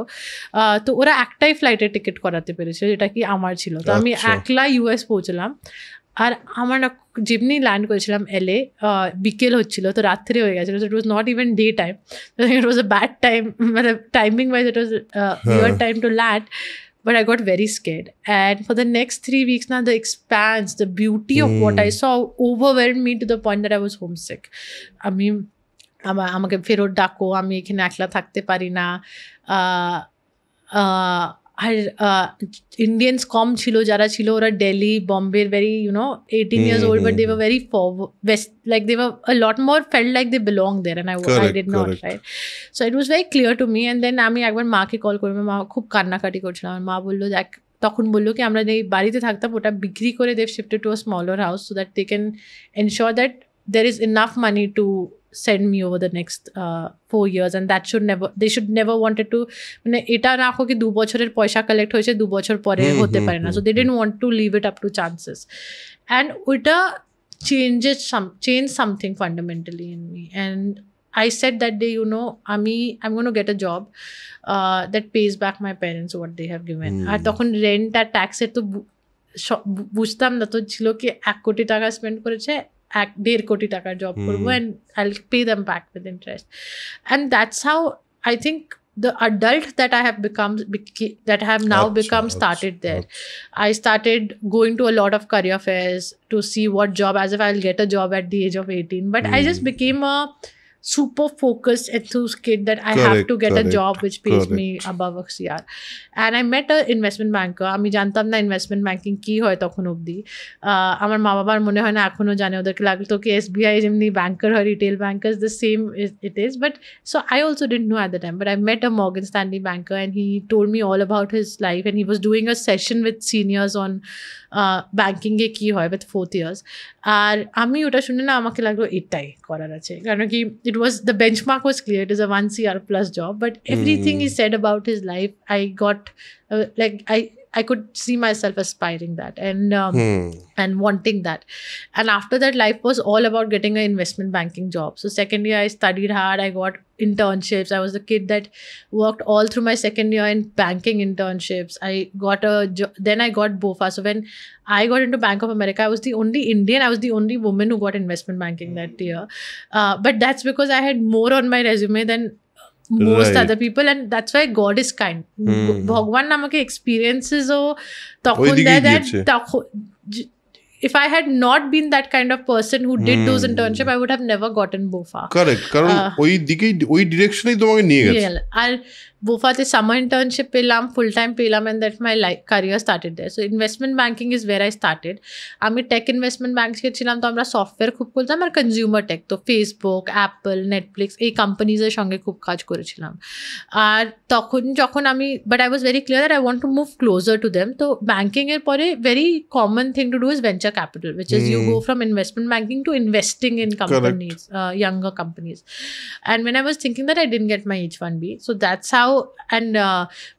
তো ওরা একটাই ফ্লাইটের টিকিট করাতে পেরেছিল যেটা কি আমার ছিল. তো আমি একলা US পৌঁছলাম. আর আমার না যেমনি ল্যান্ড করেছিলাম LA বিকেল হচ্ছিল, তো রাত্রে হয়ে গেছিলো. It was not even day time. It was a bad time, মানে timing wise it was your time to land. But I got very scared. And for the next 3 weeks now, the expanse, the beauty of what I saw overwhelmed me to the point that I was homesick. আমাকে ফেরত ডাকো, আমি এখানে একলা থাকতে পারি না. আর Indians কম ছিল, যারা ছিল ওরা Delhi, বম্বের very 18 years old, but they were very west, like they were a lot more felt like they belonged there, and I did not, right? So it was very clear to me. And then আমি একবার মাকে call করি, মা খুব কান্নাকাটি করছিলাম. আমার মা বললো তখন বললো কি আমরা এই বাড়িতে থাকতাম, ওটা বিক্রি করে they've shifted to a smaller house so that they can ensure that there is enough money to send me over the next 4 years, and that they should never wanted to, মানে এটা রাখো কি 2 বছরের পয়সা কালেক্ট হয়েছে 2 বছর পরে হতে পারে না. So they didn't want to leave it up to chances, and ওটা changed something fundamentally in me. And I said that day, I'm going to get a job that pays back my parents what they have given. আর তখন rent আর ট্যাক্সের তো বুঝতাম না, তো ছিল কি 1 কোটি টাকা স্পেন্ড করেছে, 1.5 কোটি টাকার জব করবো, and I'll pay them back with interest. And that's how I think the adult that I have become started there. I started going to a lot of career fairs to see what job, as if I'll get a job at the age of 18. But I just became a super focused, enthused kid that I have to get a job which pays me above a CR. And I met a investment banker. আমি জানতাম না investment banking কি হয় তখন অবধি. আমার মা বাবার মনে হয় না এখনো জানে, ওদেরকে লাগতো কি SBI যেমনি ব্যাংকার হয়, retail bankers the same it is. But so I also didn't know at the time, but I met a Morgan Stanley banker and he told me all about his life, and he was doing a session with seniors on banking এ কি হয় with 4th years. আর আমি ওটা শুনে না আমাকে লাগলো এটাই করার আছে, কারণ কি it was, the benchmark was clear, it is a 1 CR plus job, but everything he said about his life, I got I could see myself aspiring that and wanting that. And after that, life was all about getting an investment banking job. So second year I studied hard, I got internships. I was the kid that worked all through my second year in banking internships. I got a job, then I got BOFA. So when I got into Bank of America, I was the only Indian, I was the only woman who got investment banking that year. But that's because I had more on my resume than most other people, and that's why God is kind. Bhagwan আমাকে experiences ও তখন দেয় that if I had not been that kind of person who did those internships, I would have never gotten BOFA. Correct, কারণ ওই ডিরেকশনেই তোমাকে নিয়ে গেছে. আর BOFAতে summer internship পেলাম, full time পেলাম, and that my career started there. So investment banking is where I started. আমি take investment ব্যাংকে ছিলাম, তো আমরা সফটওয়্যার খুব করতাম আর কনজিউমার টেক, তো ফেসবুক, অ্যাপল, নেটফ্লিক্স এই কোম্পানিজের সঙ্গে খুব কাজ করেছিলাম. আর তখন যখন but I was very clear that I want to move closer to them. তো ব্যাংকিংয়ের পরে very common thing to do is venture capital, which is you go from investment banking to investing in companies, younger companies. And when I was thinking that, I didn't get my H1B. So that's how, and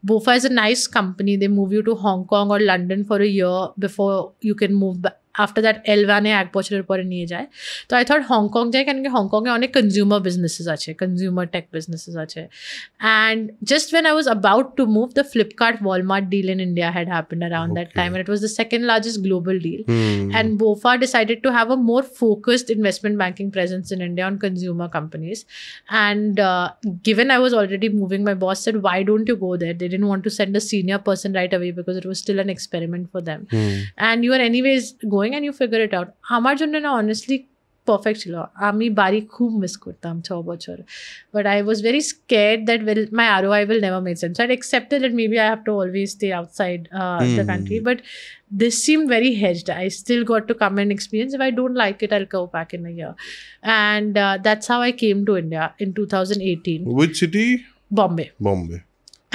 BOFA is a nice company. They move you to Hong Kong or London for a year before you can move back. after that L1 এক বছরের পরে নিয়ে যায় তো I thought Hong Kong যাই কারণ কি হংকংয়ে অনেক কনজিউমার বিজনেসেস আছে কনজিউমার টেক বিজনেসেস আছে and just when I was about to move the Flipkart Walmart deal in India had happened around that time and it was the second largest global deal and BofA decided to have a more focused investment banking presence in India on consumer companies and given I was already moving my boss said why don't you go there they didn't want to send a senior person right away because it was still an experiment for them and you are anyways going and you figure it out আমার জন্য না honestly perfect ছিল আমি বাড়ি খুব miss করতাম 6 বছর but I was very scared that my ROI will never make sense so I accepted that maybe I have to always stay outside the country but this seemed very hedged I still got to come and experience if I don't like it I'll go back in a year and that's how I came to India in 2018 which city Bombay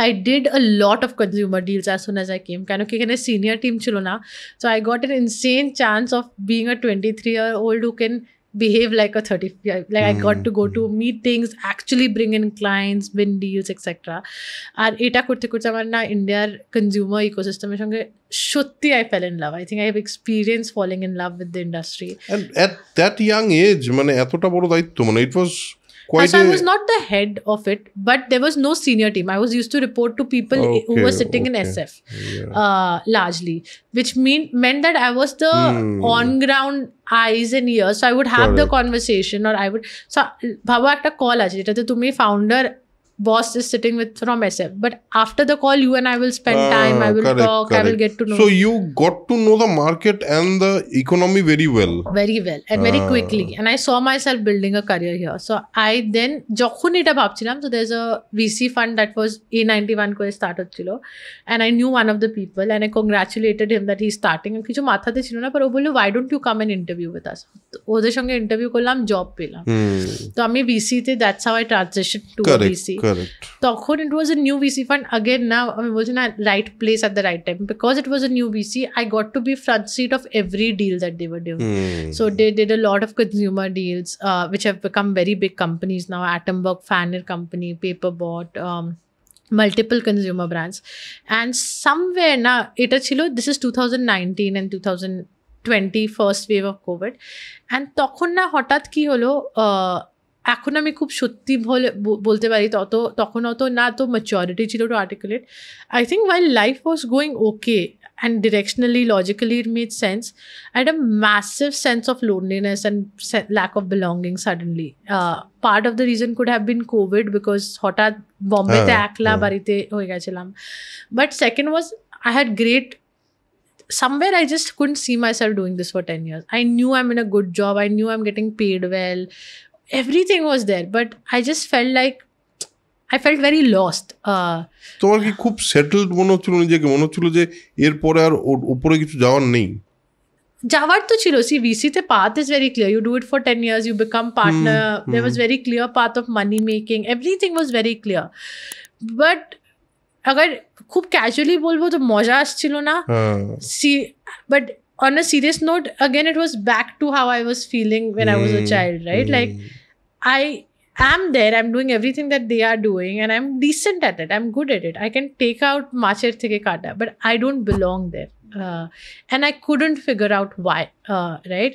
I did a lot of consumer deals as soon as I came. Kind of a senior team chilo na. So I got an insane chance of being a 23-year-old who can behave like a 30. Like I got to go to meetings, actually bring in clients, win deals, etc. And eta korte korte amar na India's consumer ecosystem er songe shotti I fell in love. I think I have experienced falling in love with the industry. And at that young age, mane etota boro daitto mane it was so I was not the head of it, but there was no senior team. I was used to report to people who were sitting in SF, largely, which meant that I was the on-ground eyes and ears. So I would have the conversation, or I would. So, bhaba ekta call ache jeta tumi founder boss is sitting with from SF, but after the call, you and I will spend time. I will talk. I will get to know. So you got to know the market and the economy very well, and very quickly. And I saw myself building a career here. So I then jokhon eta bhabchilam. So there's a VC fund that was A91 kore start hocchilo, and I knew one of the people, and I congratulated him that he's starting. And kichu matha te chilo na, par o bollo why don't you come and interview with us? Oder songe interview korlam, job pelam. So ami VC te that's how I transitioned to a VC. তখন it was a new VC fund again now আমি বলছি না right place at the right time because it was a new VC I got to be front seat of every deal that they were doing so they did a lot of consumer deals which have become very big companies now Atomberg Fanner company Paperbot multiple consumer brands and somewhere now এটা ছিল this is 2019 and 2020 first wave of COVID and তখন না হঠাৎ কি হলো এখন আমি খুব সত্যি বলতে পারি তখন অত না তো ম্যাচুরিটি ছিল to articulate I think while life was going okay and directionally logically it made sense I had a massive sense of loneliness and lack of belonging suddenly part of the reason could have been COVID because হঠাৎ বম্বেতে একলা বাড়িতে হয়ে গেছিলাম but second was I had great somewhere I just couldn't see myself doing this for 10 years I knew I'm in a good job I knew I'm getting paid well everything was there but I just felt like I felt very lost তোমার কি খুব settled মনে হচ্ছিল নিজেকে মনে হচ্ছিল যে এরপরে আর উপরে কিছু যাওয়ার নেই যাওয়ার তো ছিল see VC তে path is very clear you do it for 10 years you become partner there was very clear path of money making everything was very clear but agar খুব casually বলবো তো মজা আসছিল না see but on a serious note again it was back to how I was feeling when I was a child right like I am there I'm doing everything that they are doing and I'm decent at it I'm good at it I can take out macher theke kata but I don't belong there and I couldn't figure out why right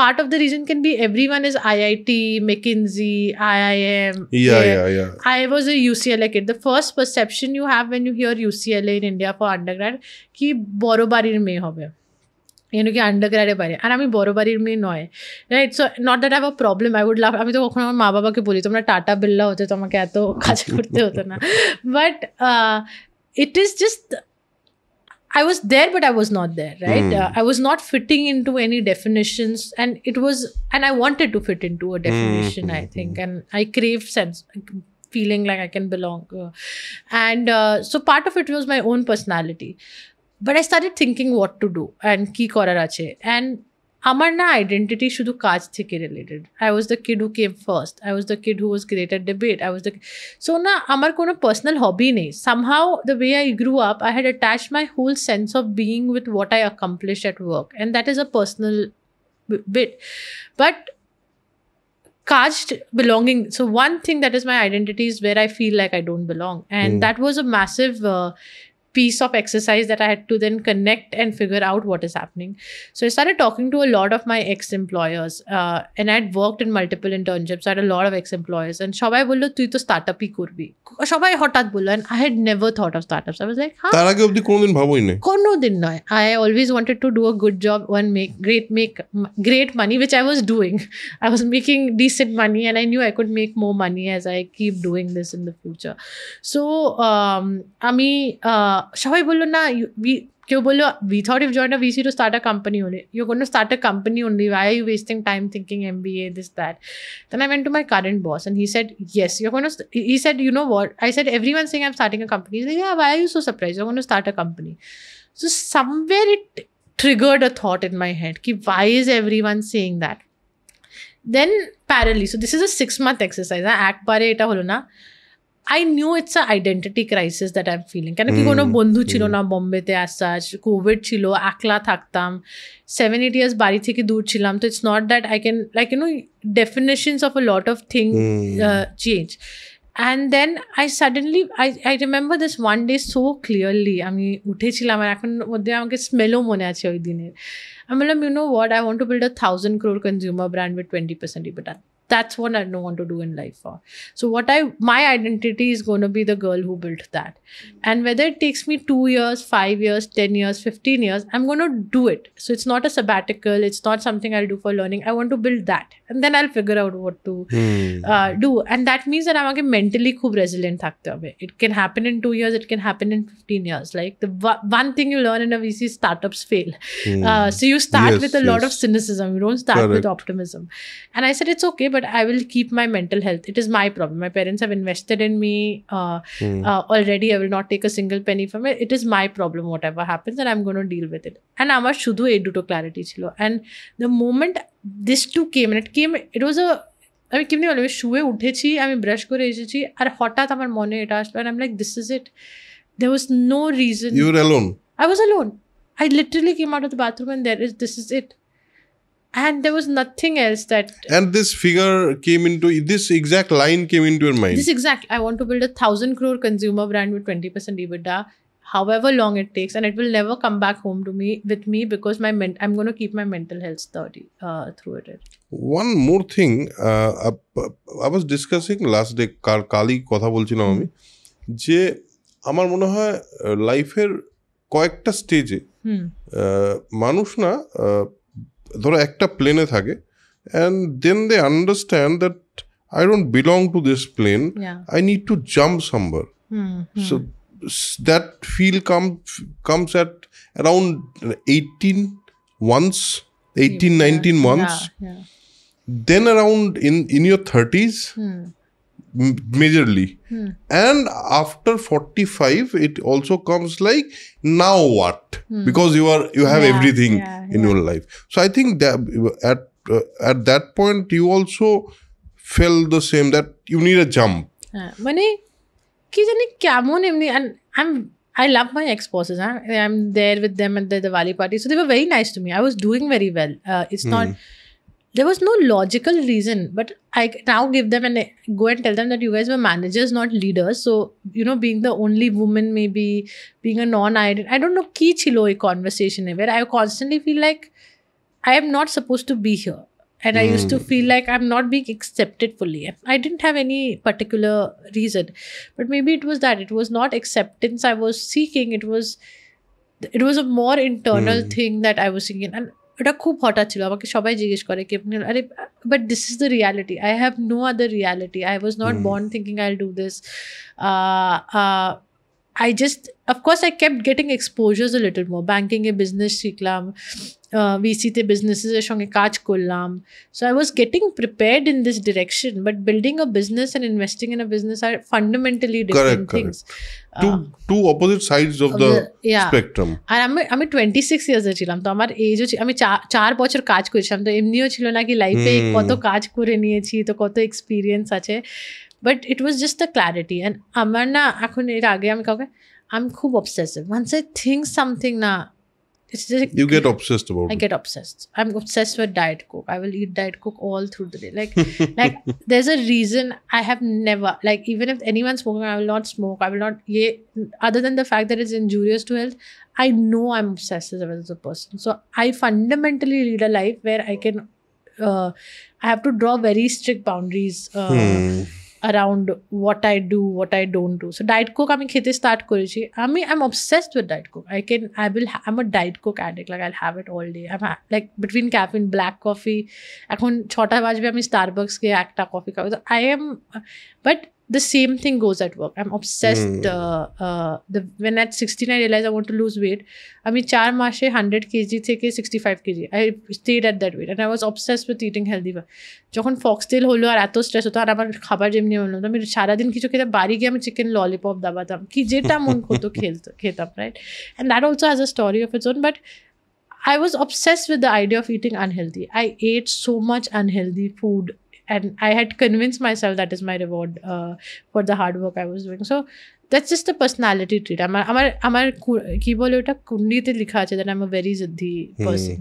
part of the reason can be everyone is IIT McKinsey IIM I was a UCLA kid the first perception you have when you hear UCLA in India for undergrad ki boro barir meye hobe এনে কি আন্ডারগ্রেডে পারে আর আমি বড় বাড়ির মেয়ে নয় right so not that have a problem I would love আমি তো কখনো আমার মা বাবাকে বলি তোমরা টাটা বিড়লা হতে তোমাকে এত কাজ করতে হতো না but it is just I was there but I was not there right I was not fitting into any definitions and it was and I wanted to fit into a definition I think and I craved sense feeling like I can belong and so part of it was my own personality but I started thinking what to do and ki korar ache and আমার না identity শুধু কাজ থেকে related I was the kid who came first I was the kid who was great at debate I was the so না আমার কোনো personal hobby নেই somehow the way I grew up I had attach my whole sense of being with what I accomplish at work and that is a personal bit but কাজ belonging so one thing that is my identity is where I feel like I don't belong and that was a massive piece of exercise that I had to then connect and figure out what is happening. So I started talking to a lot of my ex-employers, and I had worked in multiple internships. I had a lot of ex-employers, and সবাই বললো তুই তো startup ই করবি, সবাই হঠাৎ বললো, and I had never thought of startups. I was like, তার আগে অবধি কোনোদিন ভাবোই না? কোনোদিন নয়. I always wanted to do a good job and make great money, which I was doing. I was making decent money, and I knew I could make more money as I keep doing this in the future. So আমি সবাই বললো না, কেউ বললো we thought you've joined a VC to start a company only. You're going to start a company only. Why are you wasting time thinking MBA, this, that? Then I went to my current boss and he said, yes, you're going to, he said, you know what? I said, everyone's saying I'm starting a company. He's like, yeah, why are you so surprised? You're going to start a company. So somewhere it triggered a thought in my head, why is everyone saying that? Then parallelly, so this is a 6-month exercise. একবারে এটা হলো না. I knew it's an identity crisis that I'm feeling. কেন কি কোনো বন্ধু ছিল না বোম্বেতে as such, কোভিড ছিল, একলা থাকতাম, 7-8 years বাড়ি থেকে দূর ছিলাম, তো it's not that I can, like, you know, definitions of a lot of things change. And then I suddenly, I remember this one day so clearly. আমি উঠেছিলাম আর এখন মধ্যে আমাকে স্মেলও মনে আছে ওই দিনের. আমি বললাম, you know what, I want to build a 1,000 crore consumer brand with 20% EBITDA. That's what I don't want to do in life for. So my identity is going to be the girl who built that. And whether it takes me 2 years, 5 years, 10 years, 15 years, I'm going to do it. So it's not a sabbatical. It's not something I'll do for learning. I want to build that. And then I'll figure out what to do. And that means that I'm mentally khub resilient thakte hobe. It can happen in 2 years. It can happen in 15 years. Like the one thing you learn in a VC, startups fail. So you start with a lot of cynicism. You don't start with optimism. And I said, it's okay, but I will keep my mental health. It is my problem. My parents have invested in me already. I will not take a single penny from it. It is my problem, whatever happens, and I'm going to deal with it. And আমার শুধু এই দুটো clarity ছিল. And the moment this two came, and it was a, আমি কেমনি বলবো, শুয়ে উঠেছি, আমি ব্রাশ করে এসেছি, আর হঠাৎ আমার মনে এটা আসলো, and I'm like, this is it. There was no reason. You were alone? I was alone. I literally came out of the bathroom and this is it. And there was nothing else that... And this figure this exact line came into your mind? This exact, I want to build a 1,000 crore consumer brand with 20% EBITDA, however long it takes, and it will never come back home to me with me because I'm going to keep my mental health sturdy through it. One more thing, I was discussing last day, কালই কথা বলছিলাম আমি, যে আমার মনে হয় লাইফের কয়েকটা স্টেজে মানুষ না ধরো একটা প্লেনে থাকে, and then they understand that I don't belong to this plane. I need to jump somewhere. So that feel comes at around 18 19 months. Then around in your 30s, majorly. And after 45 it also comes like, now what? Because you have everything in your life. So I think that at that point you also felt the same, that you need a jump. মানে কি জানি কেমন এমনি, and I love my ex-bosses. I'm there with them at the Diwali party, so they were very nice to me. I was doing very well. It's not, there was no logical reason, but I now give them and go and tell them that you guys were managers, not leaders. So, you know, being the only woman, maybe being a non-identity, I don't know, ki chilo a conversation where I constantly feel like I am not supposed to be here. And I used to feel like I'm not being accepted fully. I didn't have any particular reason, but maybe it was that. It was not acceptance I was seeking. It was a more internal thing that I was seeking. And এটা খুব হঠাৎ ছিল, আমাকে সবাই জিজ্ঞেস করে কি আরে, but this is the reality, I have no other reality, I was not born thinking I will do this. I just, of course, I kept getting exposures a little more. Banking a business শিখলাম, VC তে businesses এর সঙ্গে কাজ করলাম. So I was getting prepared in this direction, but building a business and investing in a business are fundamentally different things. Two opposite sides of the spectrum. আর আমি 26 years এর ছিলাম, তো আমার এজও, আমি 4 বছর কাজ করেছিলাম, তো এমনিও ছিল না কি লাইফে কত কাজ করে নিয়েছি, তো কত এক্সপিরিয়েন্স আছে. But it was just the clarity. And আমার না এখন এর আগে আমি কাউকে, I'm খুব obsessive. Once I think something না, it's just you get obsessed about I it. get obsessed. I'm obsessed with Diet Coke. I will eat Diet Coke all through the day. Like there's a reason I have never, like, even if anyone's smoking, I will not smoke. I will not, other than the fact that it's injurious to health, I know I'm obsessed as a person. So I fundamentally lead a life where I can, I have to draw very strict boundaries around what I do, what I don't do. So Diet Coke আমি খেতে start করেছি. I'm obsessed with Diet Coke. I'm a Diet Coke addict. Like I'll have it all day. Like between caffeine, black coffee. এখন 6টা বাজবে আমি Starbucks গিয়ে একটা coffee খাবো. So I am, but the same thing goes at work. I'm obsessed. When at 16 I realized I want to lose weight. আমি 4 মাসে 100 kg থেকে 65 kg. I stayed at that weight and I was obsessed with eating healthy. যখন foxtail হলো আর এত stress হতো আর আমার খাবার যেমনি হলো আমি সারাদিন কিছু খেতে বাড়ি গিয়ে আমি চিকেন ললিপপ দাবাতাম কি যেটা মন হতো খেতাম, right? And that also has a story of its own, but I was obsessed with the idea of eating unhealthy. I ate so much unhealthy food and I had convinced myself that is my reward for the hard work I was doing. So that's just a personality trait. আমার কি বলে ওটা কুন্ডিতে লেখা আছে that I'm a very ziddhi person.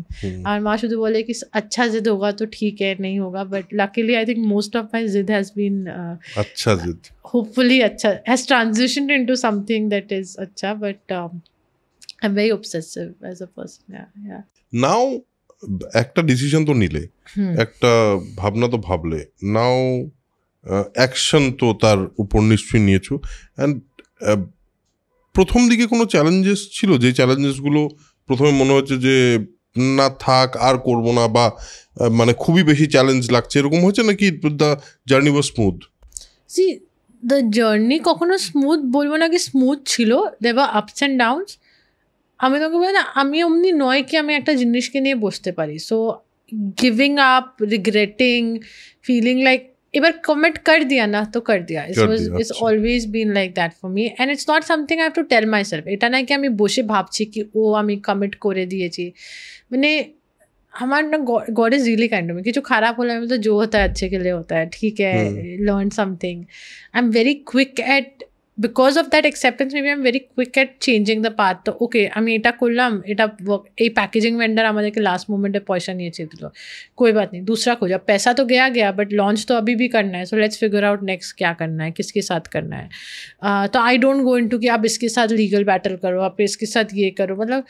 আমার মা শুধু বলে কি अच्छा जिद होगा तो ठीक है, नहीं होगा, but luckily I think most of my zidd has been अच्छा जिद, hopefully अच्छा has transitioned into something that is अच्छा, but I'm very obsessive as a person. Yeah. Now একটা ডিসিশন তো নিলে, একটা ভাবনা তো ভাবলে, নাও অ্যাকশন তো তার উপর নিশ্চয়ই নিয়েছো। অ্যান্ড প্রথম দিকে কোনো চ্যালেঞ্জেস ছিল যে চ্যালেঞ্জেসগুলো প্রথমে মনে হচ্ছে যে না থাক আর করবো না, বা মানে খুবই বেশি চ্যালেঞ্জ লাগছে, এরকম হয়েছে নাকি the journey was smooth? See the journey কখনো স্মুথ বলবো না, কি স্মুথ ছিল, there were ups and downs. আমি তোকে বলি না, আমি অমনি নয় কি আমি একটা জিনিসকে নিয়ে বসতে পারি। So giving up, regretting, feeling like এবার কমিট কর দিয়া না তো কর দিয়া, it's always been like that for me. And it's not something I have to tell myself. এটা না কি আমি বসে ভাবছি কি ও আমি কমিট করে দিয়েছি, মানে আমার না god is really kind to me. কিছু খারাপ হলে আমি তো जो होता है अच्छे के लिए होता है, ठीक है, learn something. I'm very quick at, because of that acceptance maybe I'm very quick at changing the path. তো ওকে আমি এটা করলাম, এটা এই पैकेजिंग वेंडर আমাদেরকে লাস্ট मोमेंटे पैसा নিয়েছে দিল, कोई बात नहीं, दूसरा खोजा, पैसा तो गया बट लॉन्च तो अभी भी करना है। So let's figure out next क्या करना है, किसके साथ करना है। तो आई डोंट गो इनटू कि आप इसके साथ लीगल बैटल करो, आप इसके साथ ये करो, मतलब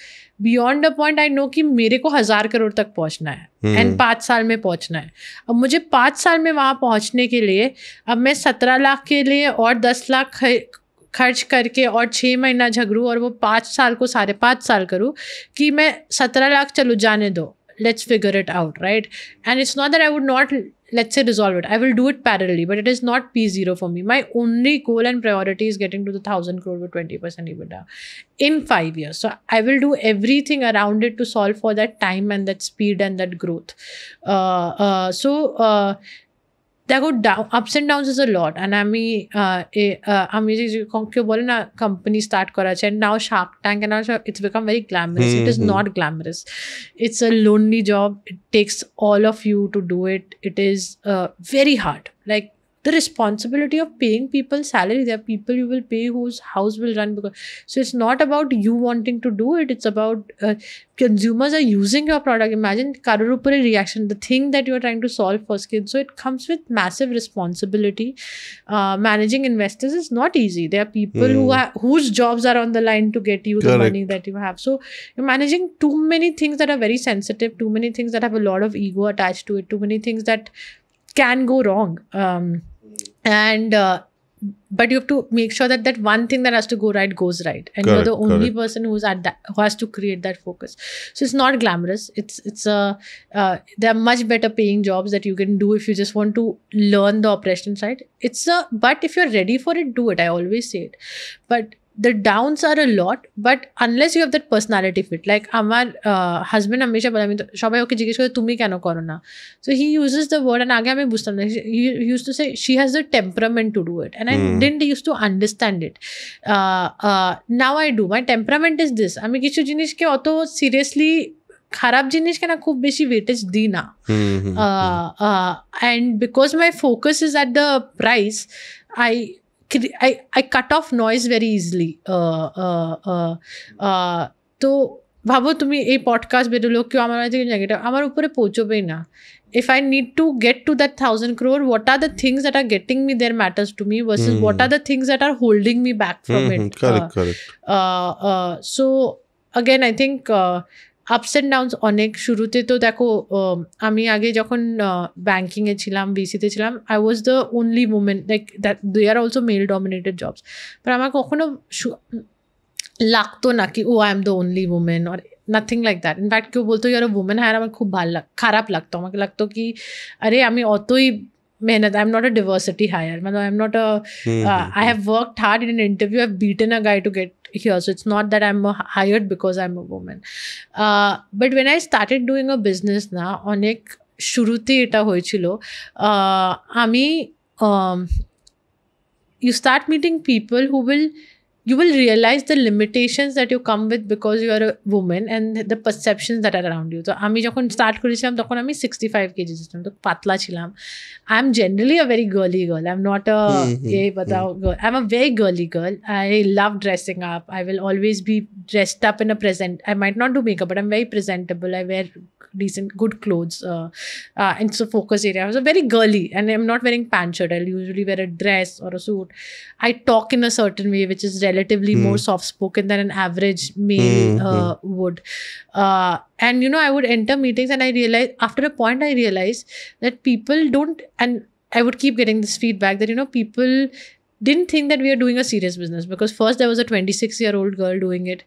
beyond a point I know कि मेरे को 1000 करोड़ तक पहुंचना है एंड 5 साल में पहुंचना है। अब मुझे 5 साल में वहाँ पहुँचने के लिए अब मैं 17 लाख के लिए और 10 लाख खर्च करके और 6 महीना झगड़ूँ और वो 5 साल को 5.5 साल करूँ कि मैं 17 लाख चलो जाने दो, let's figure it out, right? And it's not that I would not, let's say, resolve it. I will do it parallelly, but it is not P0 for me. My only goal and priority is getting to the 1,000 crore with 20% EBITDA in 5 years. So I will do everything around it to solve for that time and that speed and that growth. There go down, ups and downs is a lot. And আমি কেউ বলে না company start করা আছে, and now Shark Tank and now it's become very glamorous. It is not glamorous. It's a lonely job. It takes all of you to do it. It is very hard. Like the responsibility of paying people salary. There are people you will pay whose house will run because. So it's not about you wanting to do it. It's about consumers are using your product. Imagine karor upore reaction, the thing that you are trying to solve for skin. So it comes with massive responsibility. Managing investors is not easy. There are people whose jobs are on the line to get you the money that you have. So you're managing too many things that are very sensitive, too many things that have a lot of ego attached to it, too many things that can go wrong. But you have to make sure that that one thing that has to go right goes right, and you're the only person who's at that, who has to create that focus. So it's not glamorous. There are much better paying jobs that you can do if you just want to learn the operation side. But if you're ready for it, do it. I always say it. But the downs are a lot, but unless you have that personality fit, like আমার husband হামেশা বলে, আমি সবাই ওকে জিজ্ঞেস করে তুমি কেন করো না, so he uses the word, and আগে আমি বুঝতাম না, he used to say she has the temperament to do it, and I didn't used to understand it. Now I do. My temperament is this, আমি কিছু জিনিসকে অত seriously, খারাপ জিনিসকে না খুব বেশি ওয়েটেজ দিই না, and because my focus is at the price, I cut off noise very easily. So ভাবো তুমি এই পডকাস্ট বেরোলো, কেউ আমার কাছে নেগেটিভ, আমার উপরে পৌঁছবেই না। If I need to get to that 1,000 crore, what are the things that are getting me there matters to me versus what are the things that are holding me back from it. Correct. So again, I think আপস and downs অনেক। শুরুতে তো দেখো আমি আগে যখন ব্যাঙ্কিংয়ে ছিলাম, বিসিতে ছিলাম, I was the only women, like that they are also male dominated jobs, but আমার কখনো লাগতো না কি oh I am the only women or nothing like that. In fact কেউ বলতো ইয়ার উমেন হ্যাঁ, আমার খুব খারাপ লাগতো। আমাকে লাগতো কি আরে আমি অতই मेहनत, I am not a diversity hire, मतलब I am not a I have worked hard in an interview, I've beaten a guy to get here, so it's not that I'm hired because I'm a woman. But when I started doing a business না, অনেক শুরুতে এটা হয়েছিল আমি you start meeting people who you will realize the limitations that you come with because you are a woman and the perceptions that are around you. So আমি যখন start করেছিলাম তখন আমি 65 kg ছিলাম, তো পাতলা ছিলাম। I am generally a very girly girl. I'm not a girl. I'm a very girly girl. I love dressing up. I will always be dressed up in a I might not do makeup, but I'm very presentable. I wear decent, good clothes. And so focus area. I was very girly, and I'm not wearing pant shirt. I'll usually wear a dress or a suit. I talk in a certain way, which is relatively more soft-spoken than an average male would. And, you know, I would enter meetings and I realized, after a point, I realized that people don't, and I would keep getting this feedback that, you know, people didn't think that we are doing a serious business, because first there was a 26-year-old girl doing it.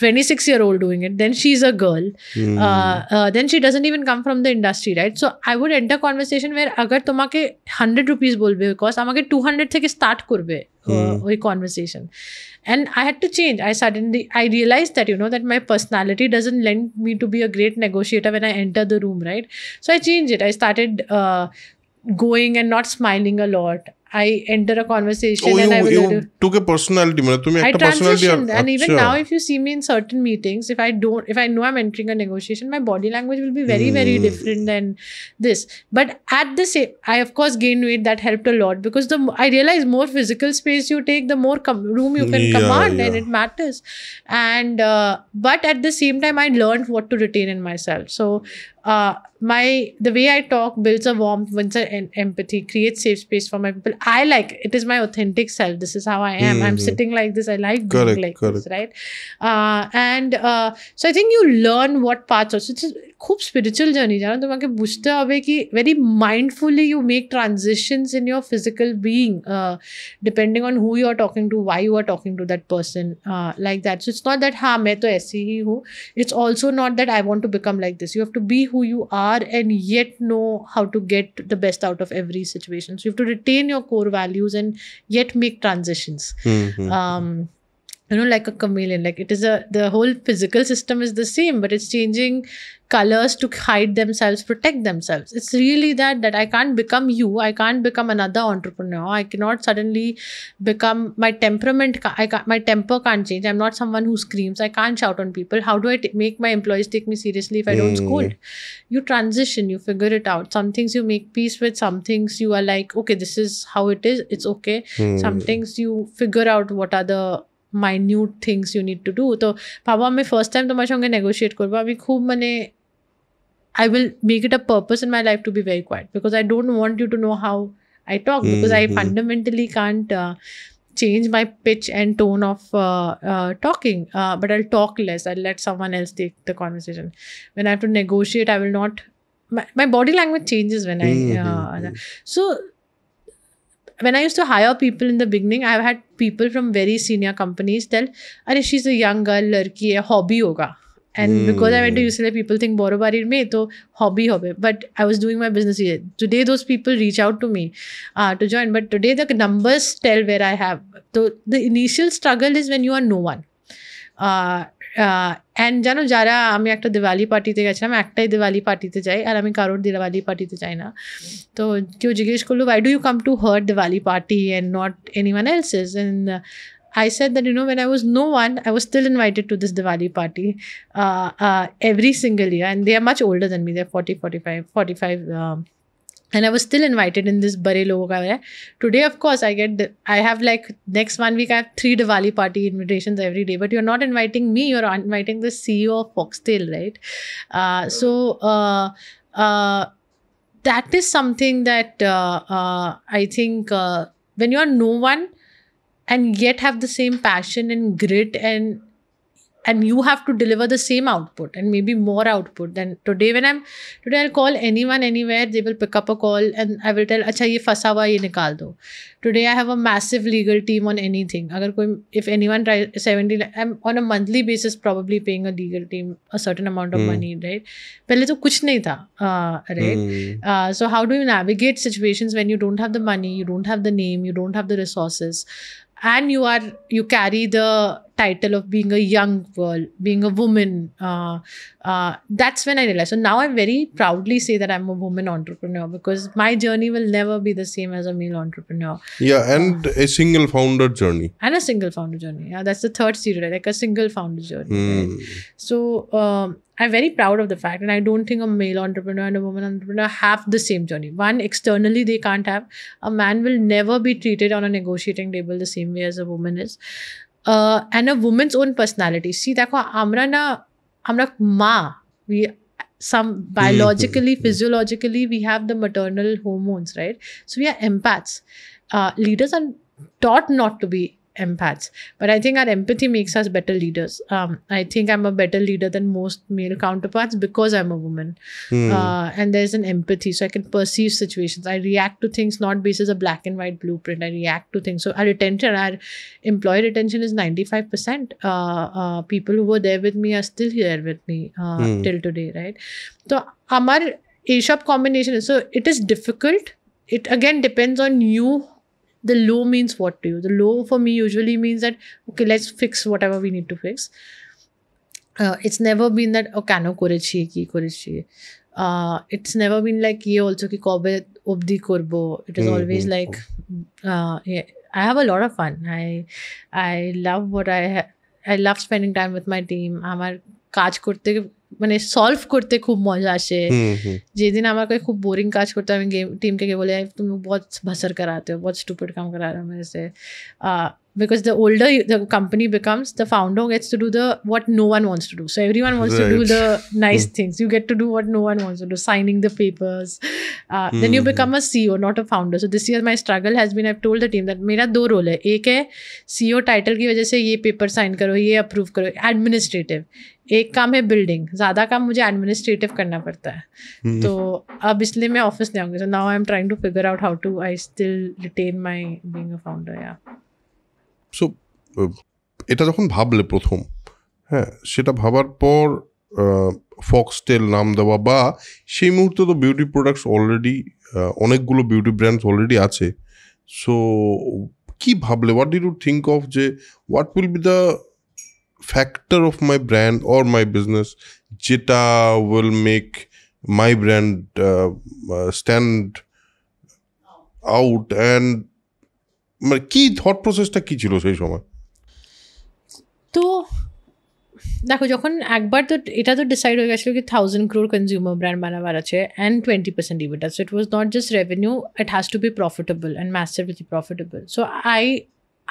26-year-old doing it, then she's a girl, then she doesn't even come from the industry, right? So I would enter conversation where agar tomake 100 rupees bolbe because amake 200 থেকে start করবে ওই conversation, and I had to change. I realized that, you know, that my personality doesn't lend me to be a great negotiator when I enter the room, right? So I changed it. I started going and not smiling a lot. I enter a conversation and I will took a personality, I transitioned, and even now if you see me in certain meetings, if I know I'm entering a negotiation, my body language will be very very different than this. But at the same, I of course gained weight. That helped a lot, because I realize more physical space you take, the more room you can command, and it matters. And but at the same time I learned what to retain in myself. So the way I talk builds a warmth, builds an empathy, creates safe space for my people. I like it is my authentic self. This is how I am. I'm sitting like this. I like being like this, right? And so I think you learn what parts also. It's a খুব spiritual journey, জানো। তোমাকে বুঝতে হবে কি very mindfully you make transitions in your physical being, depending on who you are talking to, why you are talking to that person, like that. So it's not that हाँ मैं तो ऐसी ही हूँ. It's also not that I want to become like this. You have to be who you are and yet know how to get the best out of every situation. So you have to retain your core values and yet make transitions. You know, like a chameleon. Like it is the whole physical system is the same, but it's changing colors to hide themselves, protect themselves. It's really that I can't become you. I can't become another entrepreneur. I cannot suddenly become my temperament. My temper can't change. I'm not someone who screams. I can't shout on people. How do I make my employees take me seriously if I don't scold? You transition, you figure it out. Some things you make peace with, some things you are like, okay, this is how it is. It's okay. Some things you figure out what are the minute things you need to do. So ভাবো আমি first time তোমার সঙ্গে negotiate করবো, আমি খুব I will make it a purpose in my life to be very quiet, because I don't want you to know how I talk, because I fundamentally can't change my pitch and tone of talking, but I'll talk less. I'll let someone else take the conversation. When I have to negotiate, I will not, my body language changes when so when I used to hire people in the beginning, I've had people from very senior companies tell, "Arey, she's a young girl, ladki hai, hobby hoga." And because I went to UCLA, people think Borobarir mein to hobby hobe. But I was doing my business here. Today, those people reach out to me to join. But today, the numbers tell where I have. So the initial struggle is when you are no one. And জানো যারা, আমি একটা দিওয়ালি পার্টিতে গেছিলাম, একটাই দিওয়ালি পার্টিতে যাই, আর আমি কারোর দিওয়ালি পার্টিতে যাই না। তো কেউ জিজ্ঞেস করলো, why do you come to her Diwali party and not anyone else's? And I said that, you know, when I was no one, I was still invited to this Diwali party every single year. And they are much older than me. They're 45. And I was still invited in this bare logo ka hai. Today, of course, I have like next 1 week, I have 3 Diwali party invitations every day. But you're not inviting me, you're inviting the CEO of Foxtail, right? That is something that I think when you're no one and yet have the same passion and grit and you have to deliver the same output and maybe more output than today. Today I'll call anyone anywhere, they will pick up a call and I will tell, acha ye fasa hua ye nikal do. Today I have a massive legal team on anything. If anyone tries 70, I'm on a monthly basis probably paying a legal team a certain amount of money, right? Pehle to kuch nahi tha, right? So how do you navigate situations when you don't have the money, you don't have the name, you don't have the resources, and you carry the title of being a young girl, being a woman. That's when I realized. So now I very proudly say that I'm a woman entrepreneur because my journey will never be the same as a male entrepreneur. Yeah, and a single founder journey. And a single founder journey. Yeah, that's the third stereotype, like a single founder journey. Right? So I'm very proud of the fact, and I don't think a male entrepreneur and a woman entrepreneur have the same journey. One, externally they can't have. A man will never be treated on a negotiating table the same way as a woman is. And a woman's own personality. See, amra ma, biologically, physiologically, we have the maternal hormones, right? So we are empaths. Leaders are taught not to be empaths, but I think our empathy makes us better leaders. I think I'm a better leader than most male counterparts because I'm a woman. And there's an empathy, so I can perceive situations. I react to things not based as a black and white blueprint. I react to things. So our employee retention is 95%. People who were there with me are still here with me till today, right? So our A-shop combination is, so it is difficult. It again depends on you. The low means what to you? The low for me usually means that, okay, let's fix whatever we need to fix. It's never been that, okay, no kore. It's never been like, ye also ki kobe obdi korbo. It is always like, yeah, I have a lot of fun. I love what I love spending time with my team. Amar kaaj korte মানে solve করতে খুব মজা আসে যেদিন আমার कोई खूब boring काज करता है मैं टीम के बोले तुम बहुत भसर कराते हो बहुत स्टूपिड काम करा रहे हो मेरे से because the older the company becomes, the founder gets to do what no one wants to do. So everyone wants to do the nice things. You get to do what no one wants to do, signing the papers. Then you become a CEO, not a founder. So this year my struggle has been, I've told the team that मेरा 2 role है. एक है CEO title की वजह से ये paper sign करो, ये अप्रूव करो, एडमिनिस्ट्रेटिव. एक काम है बिल्डिंग, ज़्यादा काम मुझे एडमिनिस्ट्रेटिव करना पड़ता है. तो अब इसलिए मैं ऑफिस नहीं आऊँगी. So now I'm trying to figure out how to I still retain my being a founder. Yeah. So এটা যখন ভাবলে প্রথম, হ্যাঁ, সেটা ভাবার পর ফক্সটেল নাম দেওয়া বা সেই মুহূর্তে তো বিউটি প্রোডাক্টস অলরেডি অনেকগুলো বিউটি ব্র্যান্ডস অলরেডি আছে. সো কি ভাবলে, what did you think of যে what will be the factor of my brand or my business যেটা will make my brand stand out, and মানে কি থট প্রসেসটা কি ছিল সেই সময়? তো দেখো, যখন একবার তো এটা তো ডিসাইড হয়ে গেছিলো কি 1000 crore কনজিউমার ব্র্যান্ড বানাবার আছে and 20% EBITDA. So it was not just revenue, it has to be profitable and massively profitable. So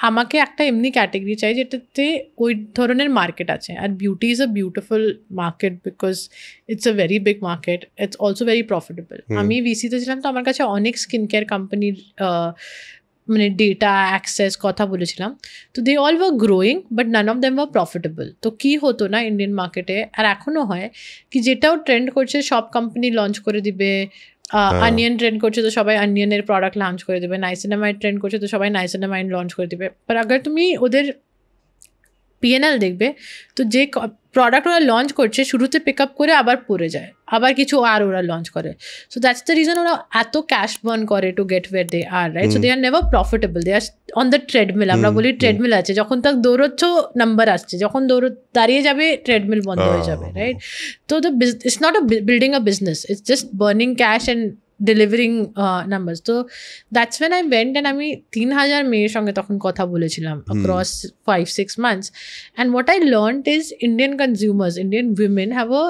আমাকে একটা এমনি ক্যাটেগরি চাই যেটাতে ওই ধরনের মার্কেট আছে. আর beauty is a beautiful market because it's a very big market, it's also very profitable. আমি ভিসিতে ছিলাম, তো আমার কাছে অনেক স্কিন কেয়ার কোম্পানির মানে ডেটা অ্যাক্সেস কথা বলেছিলাম. তো they all were growing but none of them were profitable. তো কী হতো না ইন্ডিয়ান মার্কেটে, আর এখনও হয় কি, যেটাও ট্রেন্ড করছে সব কোম্পানি লঞ্চ করে দিবে. অনিয়ন ট্রেন্ড করছে তো সবাই অনিয়নের প্রোডাক্ট লঞ্চ করে দেবে, নাইসিনামাইড ট্রেন্ড করছে তো সবাই নাইসিনামাইড লঞ্চ করে দেবে. বাট আগার তুমি ওদের পিএনএল দেখবে, তো যে প্রোডাক্ট ওরা লঞ্চ করছে শুরুতে পিক আপ করে আবার পড়ে যায়, আবার কিছু আর ওরা লঞ্চ করে. সো দ্যাটস দ্য রিজন ওরা এত ক্যাশ বার্ন করে to get where they are, right? So they are never profitable, they are on the treadmill. আমরা বলি ট্রেডমিল আছে, যখন তক দৌড়চ্ছ নাম্বার আসছে, যখন দাঁড়িয়ে যাবে ট্রেডমিল বন্ধ হয়ে যাবে, রাইট? তো it's not building a business, it's just burning cash and delivering numbers. So that's when I went and আমি 3000 মেয়ের সঙ্গে তখন কথা বলেছিলাম across 5-6 months. And what I learned is Indian consumers, Indian women have a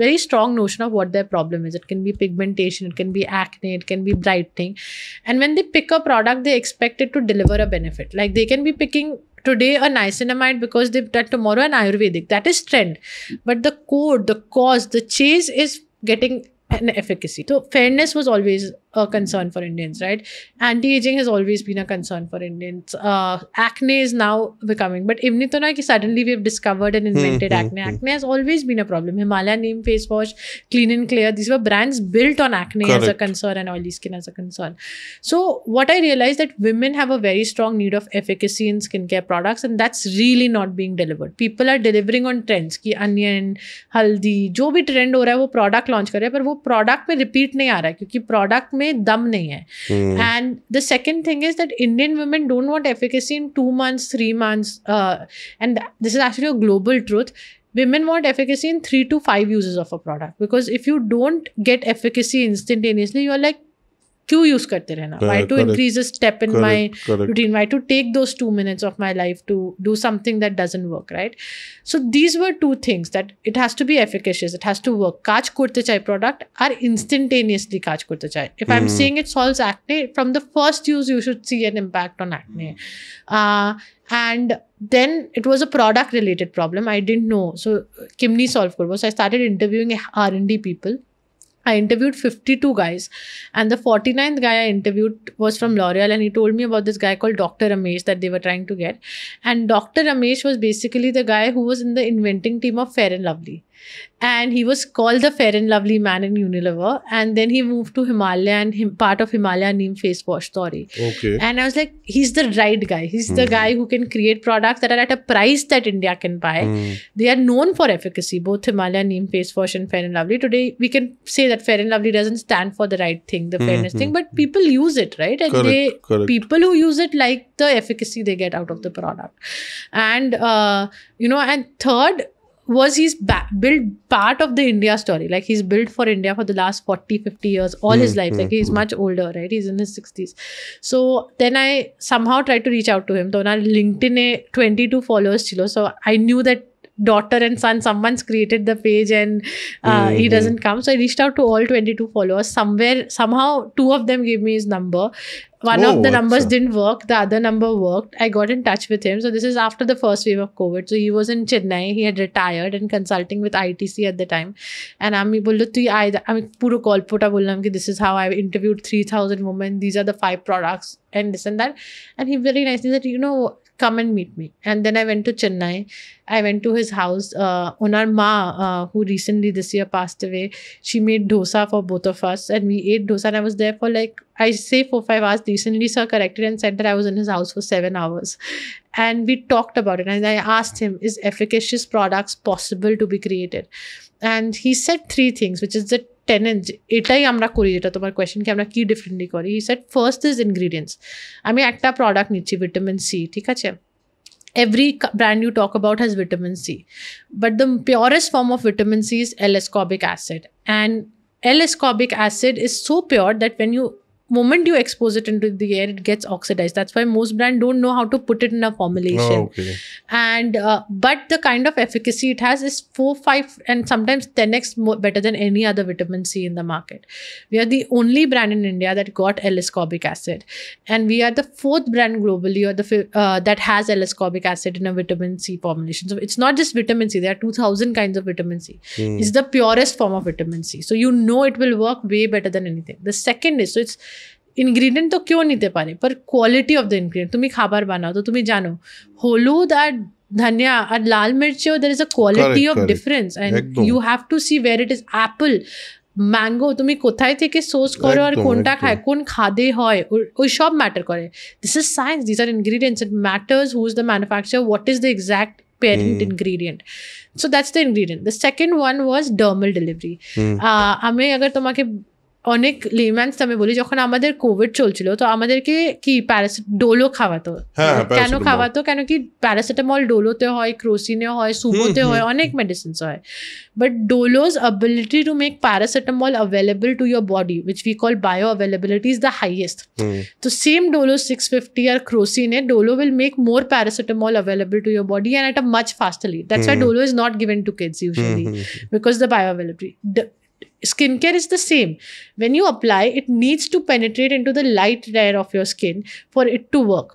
very strong notion of what their problem is. It can be pigmentation, it can be acne, it can be brightening. And when they pick a product, they expect it to deliver a benefit. Like they can be picking today a niacinamide because they've done tomorrow an Ayurvedic. That is trend. But the code, the cause, the chase is getting an efficacy. So fairness was always a concern for Indians, right? Anti-aging has always been a concern for Indians. Acne is now becoming, but even though suddenly we've discovered and invented acne. Acne has always been a problem. Himalaya Neem face wash, Clean and Clear, these were brands built on acne as a concern and oily skin as a concern. So what I realized that women have a very strong need of efficacy in skincare products, and that's really not being delivered. People are delivering on trends ki onion, haldi, jo bhi trend ho raha hai wo product launch kar rahe hai, par wo product mein repeat nahi aa raha hai kyunki product mein dam nahi hai. And the second thing is that Indian women don't want efficacy in 2 months, 3 months, and this is actually a global truth. Women want efficacy in 3 to 5 uses of a product, because if you don't get efficacy instantaneously, you're like, क्यों use करते रहना? Why to increase a step in my routine? Why to take those 2 minutes of my life to do something that doesn't work, right? So these were two things, that it has to be efficacious, it has to work. काज करते चाहे product are instantaneously काज करते चाहे. If I'm saying it solves acne, from the first use you should see an impact on acne. And then it was a product related problem. I didn't know. So Kimni solve करबो. So I started interviewing R&D people. I interviewed 52 guys, and the 49th guy I interviewed was from L'Oreal, and he told me about this guy called Dr. Ramesh that they were trying to get. And Dr. Ramesh was basically the guy who was in the inventing team of Fair and Lovely. And he was called the Fair and Lovely man in Unilever. And then he moved to Himalaya and part of Himalaya Neem face wash story. Okay. And I was like, he's the right guy. He's the guy who can create products that are at a price that India can buy. They are known for efficacy, both Himalaya Neem face wash and Fair and Lovely. Today, we can say that Fair and Lovely doesn't stand for the right thing, the fairness thing, but people use it, right? And Correct. People who use it like the efficacy they get out of the product. And, and third, was he's built part of the India story. Like he's built for India for the last 40-50 years, all his life. Like he's much older, right? He's in his 60s. So then I somehow tried to reach out to him. So on LinkedIn 22 followers chilo. So I knew that daughter and son, someone's created the page and he doesn't come. So I reached out to all 22 followers. Somehow 2 of them gave me his number. One of the numbers didn't work. The other number worked. I got in touch with him. So this is after the first wave of COVID. So he was in Chennai. He had retired and consulting with ITC at the time. And I puro call puta bollam ki this is how I interviewed 3,000 women. These are the 5 products and this and that. And he very nicely said, come and meet me. And then I went to Chennai. I went to his house. Onar ma, who recently this year passed away, she made dosa for both of us. And we ate dosa. And I was there for 4-5 hours. Recently, sir corrected and said that I was in his house for 7 hours. And we talked about it. And I asked him, is efficacious products possible to be created? And he said 3 things, which is the tenants. এটাই আমরা করি, যেটা তোমার question কি আমরা কি differently করি. He said first is ingredients. আমি একটা প্রোডাক্ট নিচ্ছি ভিটামিন সি, ঠিক আছে? Every brand you talk about has vitamin C, but the purest form of vitamin C is L-ascorbic acid, and L-ascorbic acid is so pure that when you moment you expose it into the air, it gets oxidized. That's why most brands don't know how to put it in a formulation. And but the kind of efficacy it has is 4-5 and sometimes 10x more better than any other vitamin C in the market. We are the only brand in India that got L-ascorbic acid, and we are the 4th brand globally or that has L-ascorbic acid in a vitamin C formulation. So it's not just vitamin C. There are 2,000 kinds of vitamin C. It's the purest form of vitamin C. So it will work way better than anything. The second is, so it's ingredient তো কেউ নিতে পারে, but quality of the ingredient. তুমি খাবার বানাও তো তুমি জানো হলুদ আর ধনিয়া আর লাল মির্চেও there is a quality of difference, and you have to see where it is. Apple, mango তুমি কোথায় থেকে সোর্স করো আর কোনটা খায়, কোন খাদে হয়, ওই সব ম্যাটার করে. This is science, this are ingredients. It matters who is the manufacturer, what is the exact parent ingredient. So that's the ingredient. The second one was dermal delivery. আমি अगर তোমাকে অনেক লেম্যান্স আমি বলি, যখন আমাদের কোভিড চলছিল তো আমাদেরকে কি ডোলো খাওয়াতো। কেন খাওয়াতো? কেন কি প্যারাসিটামল ডোলোতে হয়, ক্রোসিনে হয়, সুবোতে হয়, অনেক মেডিসিনস হয়। বাট ডোলো's ability to make paracetamol available to your body, which we call bioavailability, is the highest. So same dolo 650 or crocine, dolo will make more paracetamol available to your body and at a much faster rate. That's why dolo is not given to kids usually, because the bioavailability. Skincare is the same. When you apply, it needs to penetrate into the light layer of your skin for it to work.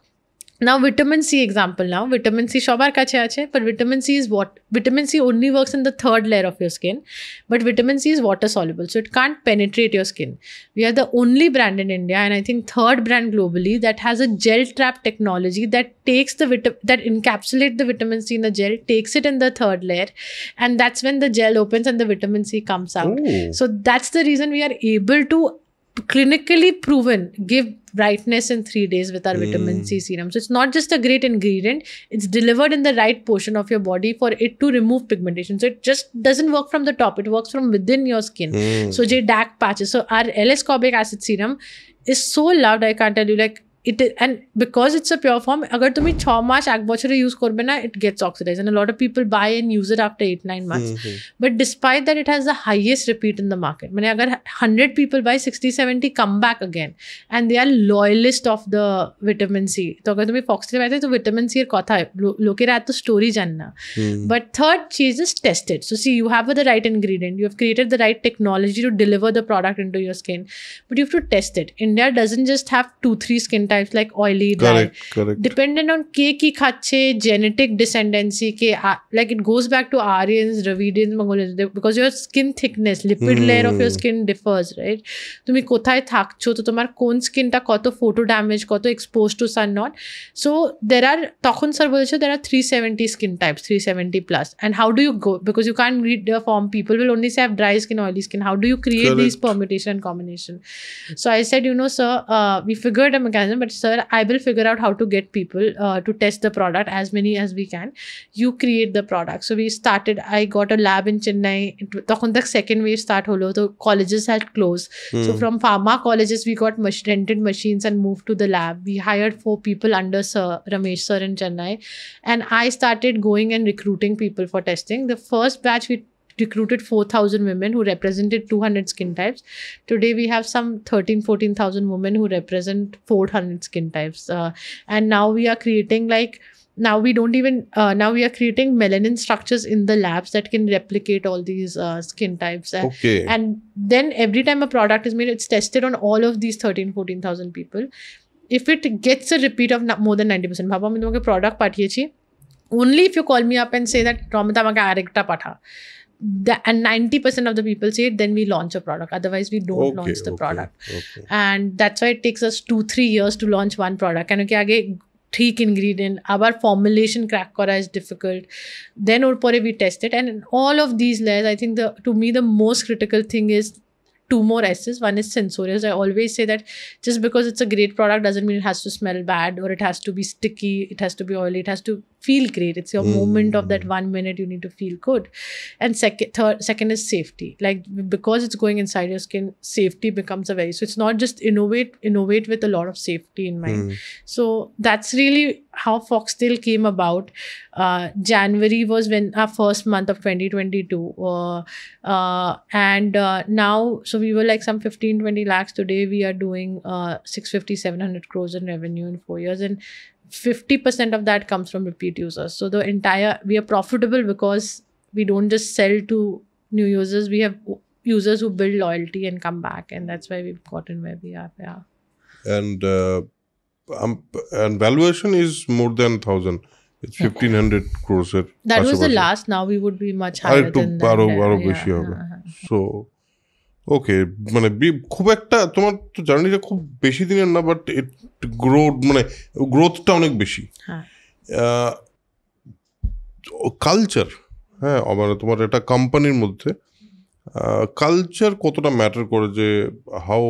Now vitamin C example, now vitamin C shobar kache ache, but vitamin C is what? Vitamin C only works in the third layer of your skin, but vitamin C is water soluble, so it can't penetrate your skin. We are the only brand in India, and I think third brand globally, that has a gel trap technology that takes that encapsulates the vitamin C in the gel, takes it in the third layer, and that's when the gel opens and the vitamin C comes out. Ooh. So that's the reason we are able to clinically proven give brightness in 3 days with our vitamin C serum. So it's not just a great ingredient, it's delivered in the right portion of your body for it to remove pigmentation. So it just doesn't work from the top, it works from within your skin. So je dark patches. So our L-ascorbic acid serum is so loved, I can't tell you, like it is, and because it's a pure form, agar tumi 6 মাস 1 বছরে use করবে না, it gets oxidized, and a lot of people buy and use it after 8-9 months. But despite that, it has the highest repeat in the market. মানে agar 100 people buy, 60-70 come back again, and they are loyalist of the vitamin C. তো agar tumi Foxtel পাইতে তো vitamin C এর কথা লোকেরা এত story জানে না. But third cheese is tested. So see, you have the right ingredient, you have created the right technology to deliver the product into your skin, but you have to test it. India doesn't just have 2-3 skin types like oily, dry. Correct. Dependent on ki khache, genetic descendancy ke, like it goes back to Aryans, Dravidians, Mongolians, because your skin thickness, lipid layer of your skin differs, right? Tumi kothay thakcho, to tomar kon skin ta koto photo damage, koto exposed to sun, not. So there are, tokhon sir bolche, there are 370 skin types, 370 plus. And how do you go? Because you can't read the form. People will only say I have dry skin, oily skin. How do you create these permutation and combination? So I said, sir, we figured a mechanism, but sir, I will figure out how to get people to test the product, as many as we can. You create the product. So we started, I got a lab in Chennai. Tokhon tak second wave start holo, so colleges had closed. So from pharma colleges, we got rented machines and moved to the lab. We hired 4 people under Sir Ramesh sir in Chennai. And I started going and recruiting people for testing. The first batch, we recruited 4,000 women who represented 200 skin types. Today we have some 13,000-14,000 women who represent 400 skin types. And now we are creating now we are creating melanin structures in the labs that can replicate all these skin types. Okay. And then every time a product is made, it's tested on all of these 13,000-14,000 people. If it gets a repeat of more than 90%, bhaba ami tomake product pathiyechi, only if you call me up and say that Ramita amake arekta patha, and 90% of the people say it, then we launch a product. Otherwise we don't launch the product. And that's why it takes us 2-3 years to launch one product. Keno ki age ঠিক ingredient, abar formulation crack kora is difficult, then or pore we test it. And in all of these layers, I think to me the most critical thing is 2 more S's. One is sensorials. I always say that just because it's a great product doesn't mean it has to smell bad, or it has to be sticky, it has to be oily, it has to feel great. It's your moment of that 1 minute you need to feel good. And second is safety. Like, because it's going inside your skin, safety becomes so it's not just innovate with a lot of safety in mind. So that's really how Foxtel came about. January was when our first month of 2022, and now, so we were like some 15-20 lakhs. Today we are doing 650-700 crores in revenue in 4 years, and 50% of that comes from repeat users. So we are profitable because we don't just sell to new users, we have users who build loyalty and come back, and that's why we've gotten where we are. Yeah. And valuation is more than 1,000. It's 1,500 crores. That was the last. Now we would be much higher than that. So ওকে, মানে খুব একটা তোমার তো জার্নিটা খুব বেশি দিনের না, বাট ইট গ্রোথটা অনেক বেশি। কালচার, হ্যাঁ, মানে তোমার একটা কোম্পানির মধ্যে কালচার কতটা ম্যাটার করে, যে হাউ,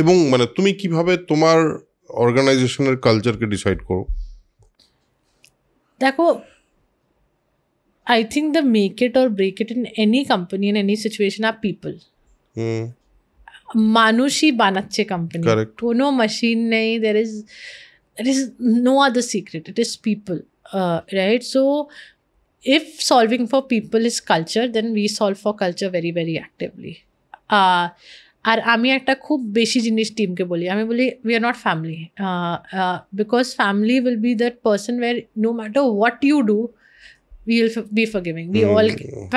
এবং মানে তুমি কিভাবে তোমার অর্গানাইজেশনের কালচারকে ডিসাইড করো? দেখো, I think the make it or break it in any company, in any situation, are people. মানুষই বানাচ্ছে কোম্পানি, কোনো মেশিন নেই, there is no other secret, it is people, right? So if solving for people is culture, then we solve for culture very very actively. আর আমি একটা খুব বেশি জিনিস টিমকে বলি, আমি বলি we are not family, because family will be that person where no matter what you do we will be forgiving. We all,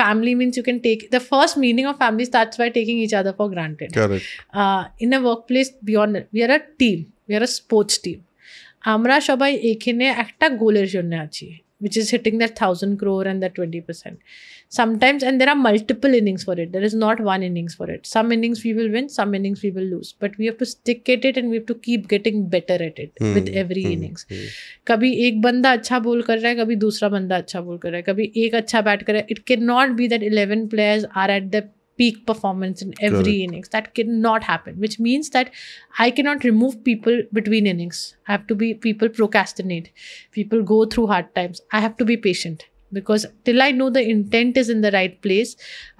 family means you can take, the first meaning of family starts by taking each other for granted. Correct. In a workplace, beyond that, we are a team, we are a sports team. আমরা সবাই এখানে একটা গোলের জন্য আছি, which is hitting that 1,000 crore and that 20%. Sometimes, and there are multiple innings for it. There is not one innings for it. Some innings we will win, some innings we will lose. But we have to stick at it and we have to keep getting better at it with every innings. कभी एक बंदा अच्छा बोल कर रहा है, कभी दूसरा बंदा अच्छा बोल कर रहा है, कभी एक अच्छा बैट कर रहा है. It cannot be that 11 players are at the peak performance in every innings. That cannot happen, which means that I cannot remove people between innings. I have to be, people procrastinate, people go through hard times. I have to be patient, because till I know the intent is in the right place,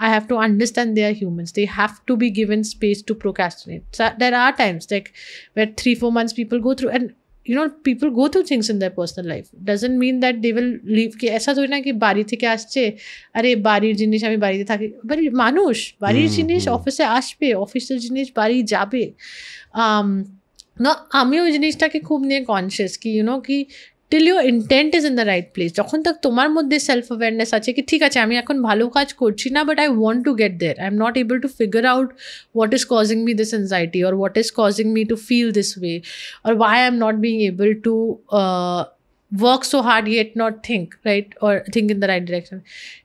I have to understand they are humans. They have to be given space to procrastinate. So there are times like where 3-4 months people go through, and you know, people go through things in their personal life. Doesn't mean that they will leave. कि ऐसा तो ना कि बारी থেকে আসছে, আরে বাড়ির জিনিস আমি বাড়িতে থাকি, বাড়ির মানুষ বাড়ির জিনিস অফিসে আসবে, অফিসের জিনিস বাড়ি যাবে। না, আমি ওই জিনিসটাকে খুব নিয়ে কনসিয়াস কি ইউ নো কি till your intent is in the right place, যখন তক তোমার মধ্যে সেলফ অ্যাওয়ারনেস আছে কি ঠিক আছে আমি এখন ভালো কাজ করছি না, but I want to get there, I am not able to figure out what is causing me this anxiety or what is causing me to feel this way or why I'm not being able to work so hard yet not think, right, or think in the right direction.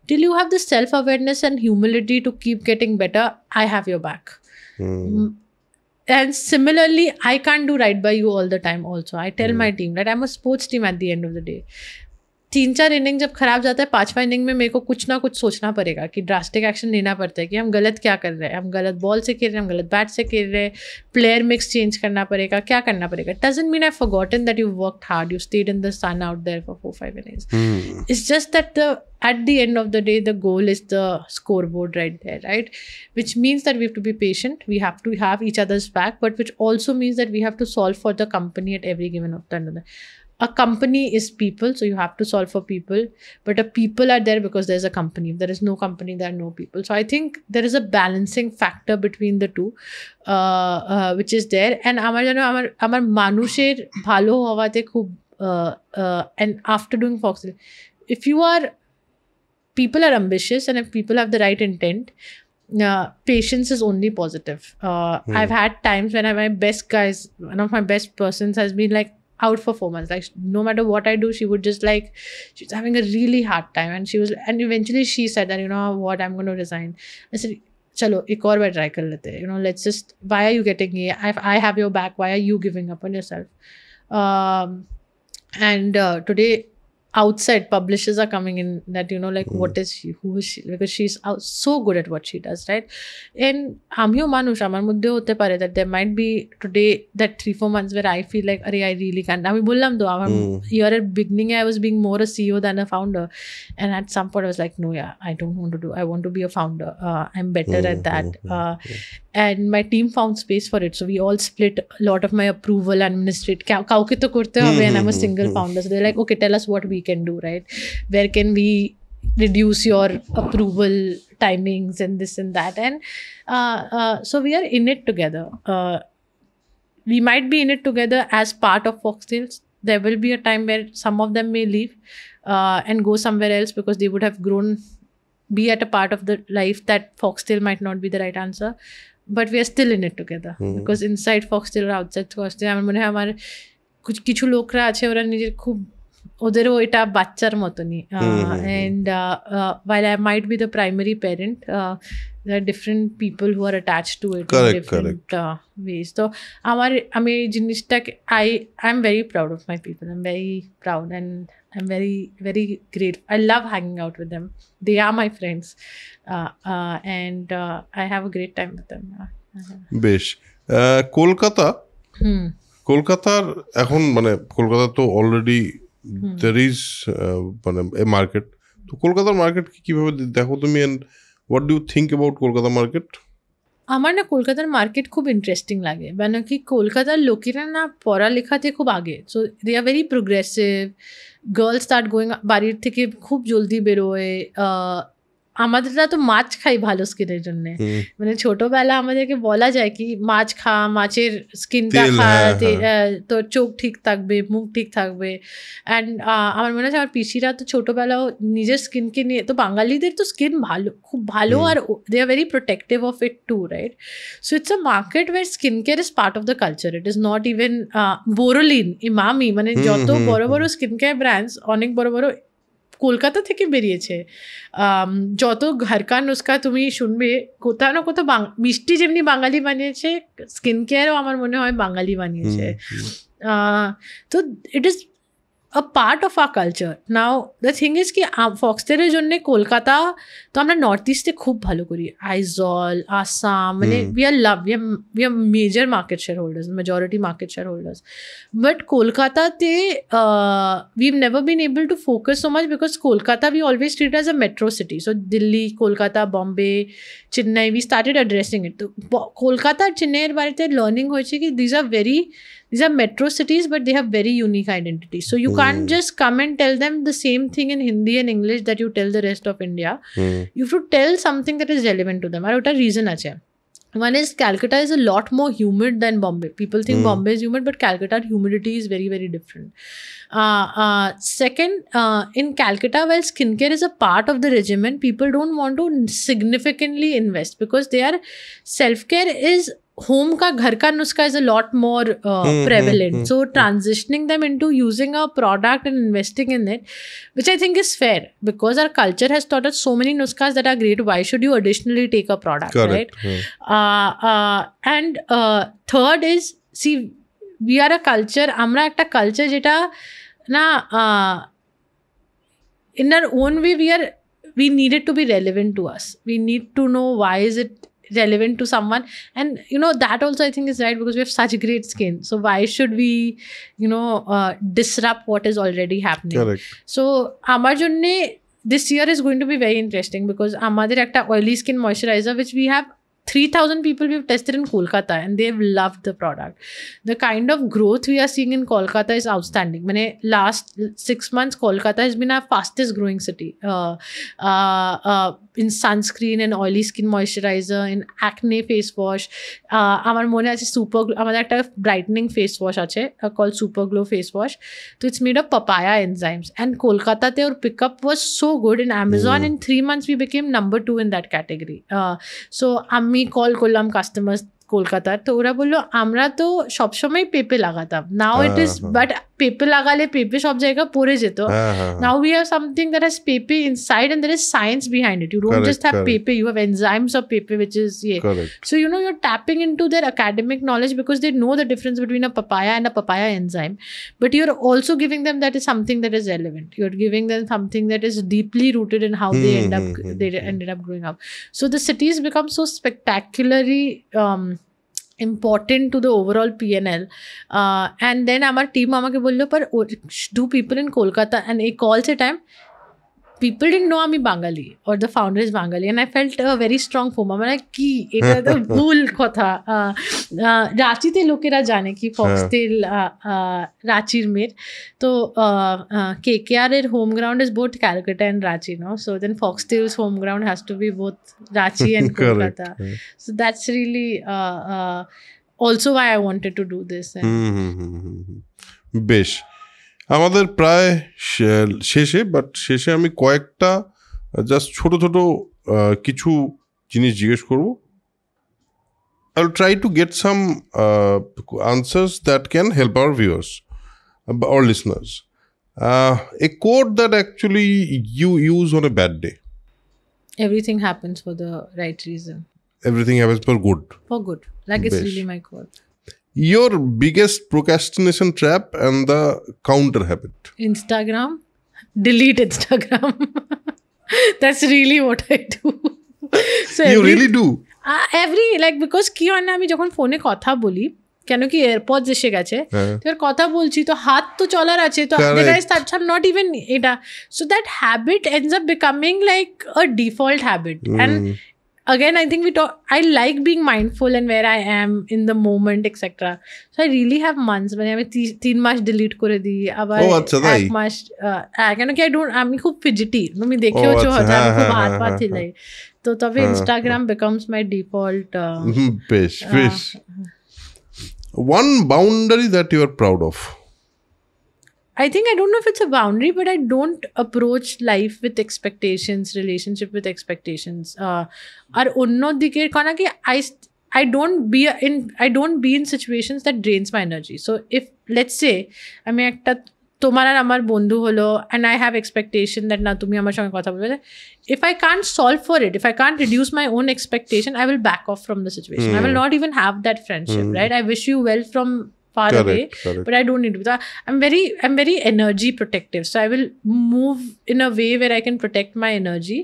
Till you have this self awareness and humility to keep getting better, I have your back. And similarly, I can't do right by you all the time also. I tell my team that I'm a sports team at the end of the day. 3-4 inning जब खराब जाता है, 5वां inning में मेरे को कुछ ना कुछ सोचना पड़ेगा कि ड्रास्टिक एक्शन लेना पड़ता है कि हम गलत क्या कर रहे हैं, हम गलत बॉल से खेल रहे हैं, हम गलत बैट से खेल रहे हैं, प्लेयर मिक्स चेंज करना पड़ेगा, क्या करना पड़ेगा. Doesn't mean I forgotten that you worked hard, you stayed in the sun out there for 4-5 innings. It's just that at the end of the day, the goal is the scoreboard right there, right? Which means that we have to be patient, we have to have each other's back, but which also means that we have to solve for the company at every given time. A company is people, so you have to solve for people, but the people are there because there's a company. If there is no company, there are no people. So I think there is a balancing factor between the two, which is there. And amar manusher bhalo hawate khub, and after doing Foxtel, if you are, people are ambitious, and if people have the right intent, patience is only positive. I've had times when my best guys, one of my best persons has been like out for 4 months. Like no matter what I do, she would just like, she's having a really hard time, and eventually she said that, you know what, I'm going to resign. I said, chalo ek aur baar try kar lete, you know, let's just, why are you getting here? I have your back, why are you giving up on yourself? And today outside publishers are coming in that, you know, like what is she, who is she, because she's so good at what she does, right? And amio manush amar moddhe hote pare that there might be today that 3-4 months where I feel like I really can't. I bollam to amar year at beginning I was being more a CEO than a founder, and at some point I was like, no, yeah, I don't want to do, I want to be a founder. I'm better at that. And my team found space for it, so we all split a lot of my approval, administrate kauke to korte hobe, and I'm a single founder, so they're like, okay, tell us what we can do, right? Where can we reduce your approval timings and this and that? And so we are in it together. We might be in it together as part of Foxtails. There will be a time where some of them may leave and go somewhere else because they would have grown, be at a part of the life that Foxtail might not be the right answer. But we are still in it together, because inside Foxtail or outside Foxtail, আমার মনে হয় আমার কিছু লোকরা আছে ওরা নিজের খুব, ওদেরও এটা বাচ্চার মতনই, and while I might be the primary parent, there are different people who are attached to it in different ways. So আমি এই জিনিসটাকে I'm very proud of my people. I'm very proud, and I'm very very grateful. I love hanging out with them. They are my friends, and I have a great time with them. বেশ। কলকাতার এখন মানে কলকাতা তো already there is মানে a market, তো কলকাতার market কিভাবে দেখো তুমি, and what do you think about Kolkata market? আমার না কলকাতার মার্কেট খুব ইন্টারেস্টিং লাগে, মানে কি কলকাতার লোকেরা না পড়ালেখাতে খুব আগে, so they are very progressive, girls start going, বাড়ির থেকে খুব জলদি বেরোয়। আমাদেরটা তো মাছ খাই ভালো স্কিনের জন্য, মানে ছোটবেলা আমাদেরকে বলা যায় কি মাছ খা, মাছের স্কিনটা খা, তোর চোখ ঠিক থাকবে, মুখ ঠিক থাকবে। অ্যান্ড আমার মনে হয় আমার পিসিরা তো ছোটবেলাও নিজের স্কিনকে নিয়ে, তো বাঙালিদের তো স্কিন ভালো, খুব ভালো, আর they are very protective of it too, right? So it's a market where skin care is part of the culture. It is not even Boroline, Emami, মানে যত বড় বড় স্কিন কেয়ার ব্র্যান্ডস অনেক বড় বড় কলকাতা থেকে বেরিয়েছে। যত ঘরকা নুস্কা তুমি শুনবে কোথাও না কোথাও, মিষ্টি যেমনি বাঙালি বানিয়েছে, স্কিন কেয়ারও আমার মনে হয় বাঙালি বানিয়েছে। তো it is a part of our culture. Now the thing is ki ফক্সটেলের জন্য কলকাতা তো আমরা নর্থ ইস্টে খুব ভালো করি, আইজল, আসাম, মানে we are major market shareholders, majority market shareholders, but kolkatate we've never been able to focus so much because Kolkata we always treat as a metro city. So Delhi, Kolkata, Bombay, Chennai, we started addressing it. So Kolkata আর চেন্নাইয়ের বাড়িতে learning হয়েছে কি these are metro cities, but they have very unique identity. So you can't just come and tell them the same thing in Hindi and English that you tell the rest of India. You have to tell something that is relevant to them. আর ওটা reason আছে. One is Calcutta is a lot more humid than Bombay. People think Bombay is humid, but Calcutta humidity is very, very different. Second, in Calcutta, while skincare is a part of the regimen, people don't want to significantly invest because their self-care is home ka ghar ka nuska is a lot more prevalent. So transitioning them into using a product and investing in it, which I think is fair because our culture has taught us so many nuskas that are great. Why should you additionally take a product? Correct. Right? And third is, see, we are a culture, amra ekta culture jeta na in our own way we need it to be relevant to us. We need to know why is it relevant to someone, and you know that also I think is right because we have such great skin, so why should we disrupt what is already happening? Correct. So amar jonne this year is going to be very interesting because amader ekta oily skin moisturizer which we have 3,000 people we've tested in Kolkata and they've loved the product. The kind of growth we are seeing in Kolkata is outstanding. Mane last 6 months Kolkata has been our fastest growing city in sunscreen and oily skin moisturizer, in acne face wash. Amar mone ache super glow, amader ekta brightening face wash ache called Super Glow face wash. So it's made of papaya enzymes, and Kolkata te our pickup was so good in Amazon. In 3 months we became number 2 in that category. So আমি call করলাম customers কলকাতার, তো ওরা বললো আমরা তো সবসময় পেঁপে লাগাতাম, নাও ইট ইজ, বাট পেঁপে লাগালে পেঁপে সব জায়গায় পড়ে যেত, now we have something that has পেঁপে inside and there is science behind it, you don't just have পেঁপে, ইউ হ্যাভ এনজাইমস অফ পেঁপে which is so you know you're tapping into their academic knowledge because they know the difference between a papaya and a papaya enzyme, but you're also giving them that is something that is relevant, you're giving them something that is deeply rooted in how they ended up growing up. So the cities become so spectacularly important to the overall P&L, and then our team amake bollo par do people in Kolkata, and a call se time people didn't know আমি বাঙালি or the founder is Bengali, and I felt a very strong FOMO, মানে কি এটা তো ভুল কথা, রাঁচিতে লোকেরা জানে কি ফক্সটেল রাঁচির মেয়ের, তো KKR এর home ground is both Calcutta and Ranchi, no? So then Foxtail's home ground has to be both Ranchi and Kolkata. So that's really also why I wanted to do this. বেশ, আমাদের প্রায় শেষে, but শেষে আমি কয়েকটা just ছোট ছোট কিছু জিনিস জিজ্ঞেস করবো। I'll try to get some answers that can help our viewers or listeners. A quote that actually you use on a bad day. Everything happens for the right reason. Everything happens for good. For good. Like it's really my quote. Your biggest procrastination trap and the counter habit. Instagram. Delete Instagram. That's really what I do. So you really do? because কি হয় না, আমি যখন ফোনে কথা বলি, কেন কি এয়ারপডস এসে গেছে, তোর কথা বলছি তো হাত তো চলার আছে, তো নট ইভেন এটা, so that habit ends up becoming like a default habit, and again, I think I like being mindful and where I am in the moment, etc. So I really have months when আমি 3 মাস delete করে দিই, আবার 1 মাস কেন কি আমি খুব fidgety, তুমি দেখেওছো হয়তো আমি খুব হাত পা চিলাই, তো তবে Instagram becomes my default. বেশ one boundary that you are proud of? I think, I don't know if it's a boundary, but I don't approach life with expectations, relationship with expectations. Ar onno dike kona ki I don't be in situations that drains my energy. So if, let's say, ami ekta tomar ar amar bondhu holo and I have expectation that na tumi amar songe kotha bolbe, if I can't solve for it, if I can't reduce my own expectation, I will back off from the situation. I will not even have that friendship, right? I wish you well from far away, but I don't need to. I'm very energy protective, so I will move in a way where I can protect my energy,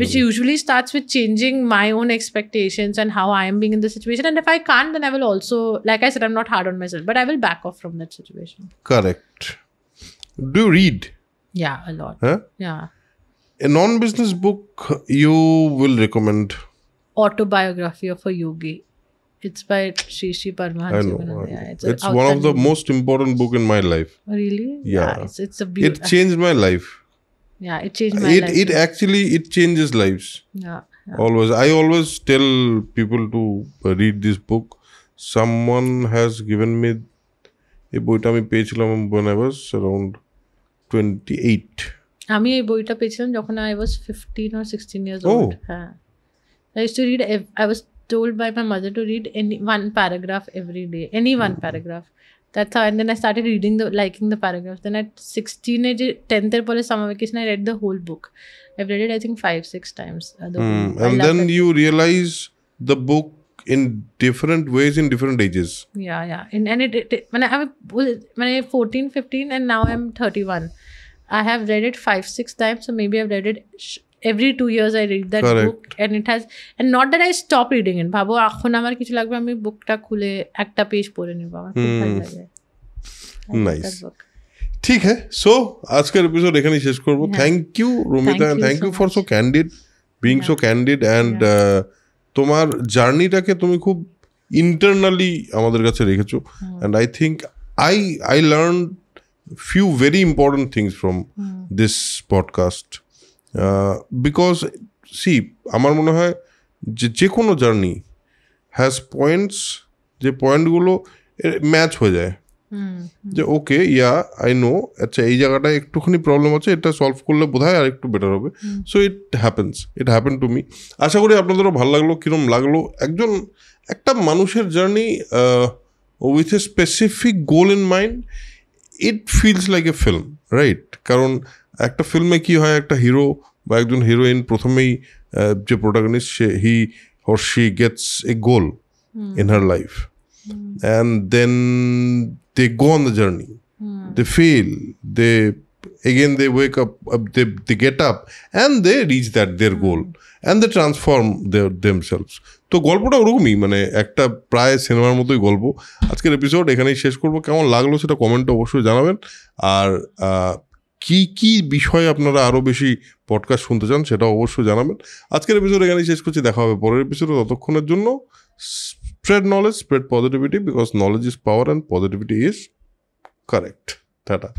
which usually starts with changing my own expectations and how I am being in the situation. And if I can't, then I will also, like I said, I'm not hard on myself, but I will back off from that situation. Correct. Do you read? Yeah, a lot. Yeah. A non-business book you will recommend? Autobiography of a Yogi. It's by Sri Paramahansa. I know. It's one of the most important book in my life. Really? Yeah. It's a beautiful. It changed my life. Yeah, it changed my life. It actually changes lives. Yeah. Always. I always tell people to read this book. Someone has given me a book আমি পেয়েছিলাম when I was around 28. আমি এই বইটা পেয়েছিলাম যখন I was 15 or 16 years old. I used to read. I was told by my mother to read one paragraph every day, any one paragraph. That's how. And then I started liking the paragraphs. Then at 16, 10th pole summer vacation, I read the whole book. I've read it, I think 5-6 times. And then you realize the book in different ways in different ages. Yeah. And when I 14, 15, and now I'm 31. I have read it 5-6 times, so maybe I've read it every 2 years. I read that book, and it has, and not that I stop reading it. Bhabo এখন আমার কিছু লাগবে আমি বুকটা খুলে একটা page পড়ে নিব, আমার খুব ভালো লাগে। নাইস, ঠিক है। সো আজকের এপিসোড এখানেই শেষ করব। Thank you Rumita, and thank you for so candid, being so candid, and তোমার জার্নিটাকে তুমি খুব ইন্টারনালি আমাদের কাছে রেখেছো, and I think I learned few very important things from this podcast. Because see, আমার মনে হয় যে কোনো জার্নি হ্যাজ পয়েন্টস, যে পয়েন্টগুলো ম্যাচ হয়ে যায়, যে ওকে আই নো, আচ্ছা এই জায়গাটায় একটুখানি প্রবলেম আছে, এটা সলভ করলে বোধ হয় আর একটু বেটার হবে। So it happen to me. আশা করি আপনাদেরও ভালো লাগলো। কিরম লাগলো একটা মানুষের journey with a specific goal in mind, it feels like a film, right? কারণ একটা ফিল্মে কি হয়, একটা হিরো বা একজন হিরোইন প্রথমেই যে protagonist, he or she gets a goal in her life, and then they go on the journey, they fail, they wake up, they get up and they reach their goal and they transform themselves. তো গল্পটা ওরকমই, মানে একটা প্রায় সিনেমার মতোই গল্প। আজকের এপিসোড এখানেই শেষ করবো। কেমন লাগলো সেটা কমেন্টে অবশ্যই জানাবেন, আর কি বিষয়ে আপনারা আরও বেশি পডকাস্ট শুনতে চান সেটা অবশ্যই জানাবেন। আজকের এপিসোড এখানেই শেষ করছি, দেখা হবে পরের এপিসোডে। ততক্ষণের জন্য spread knowledge, spread positivity, because knowledge is power and positivity is correct. Tata.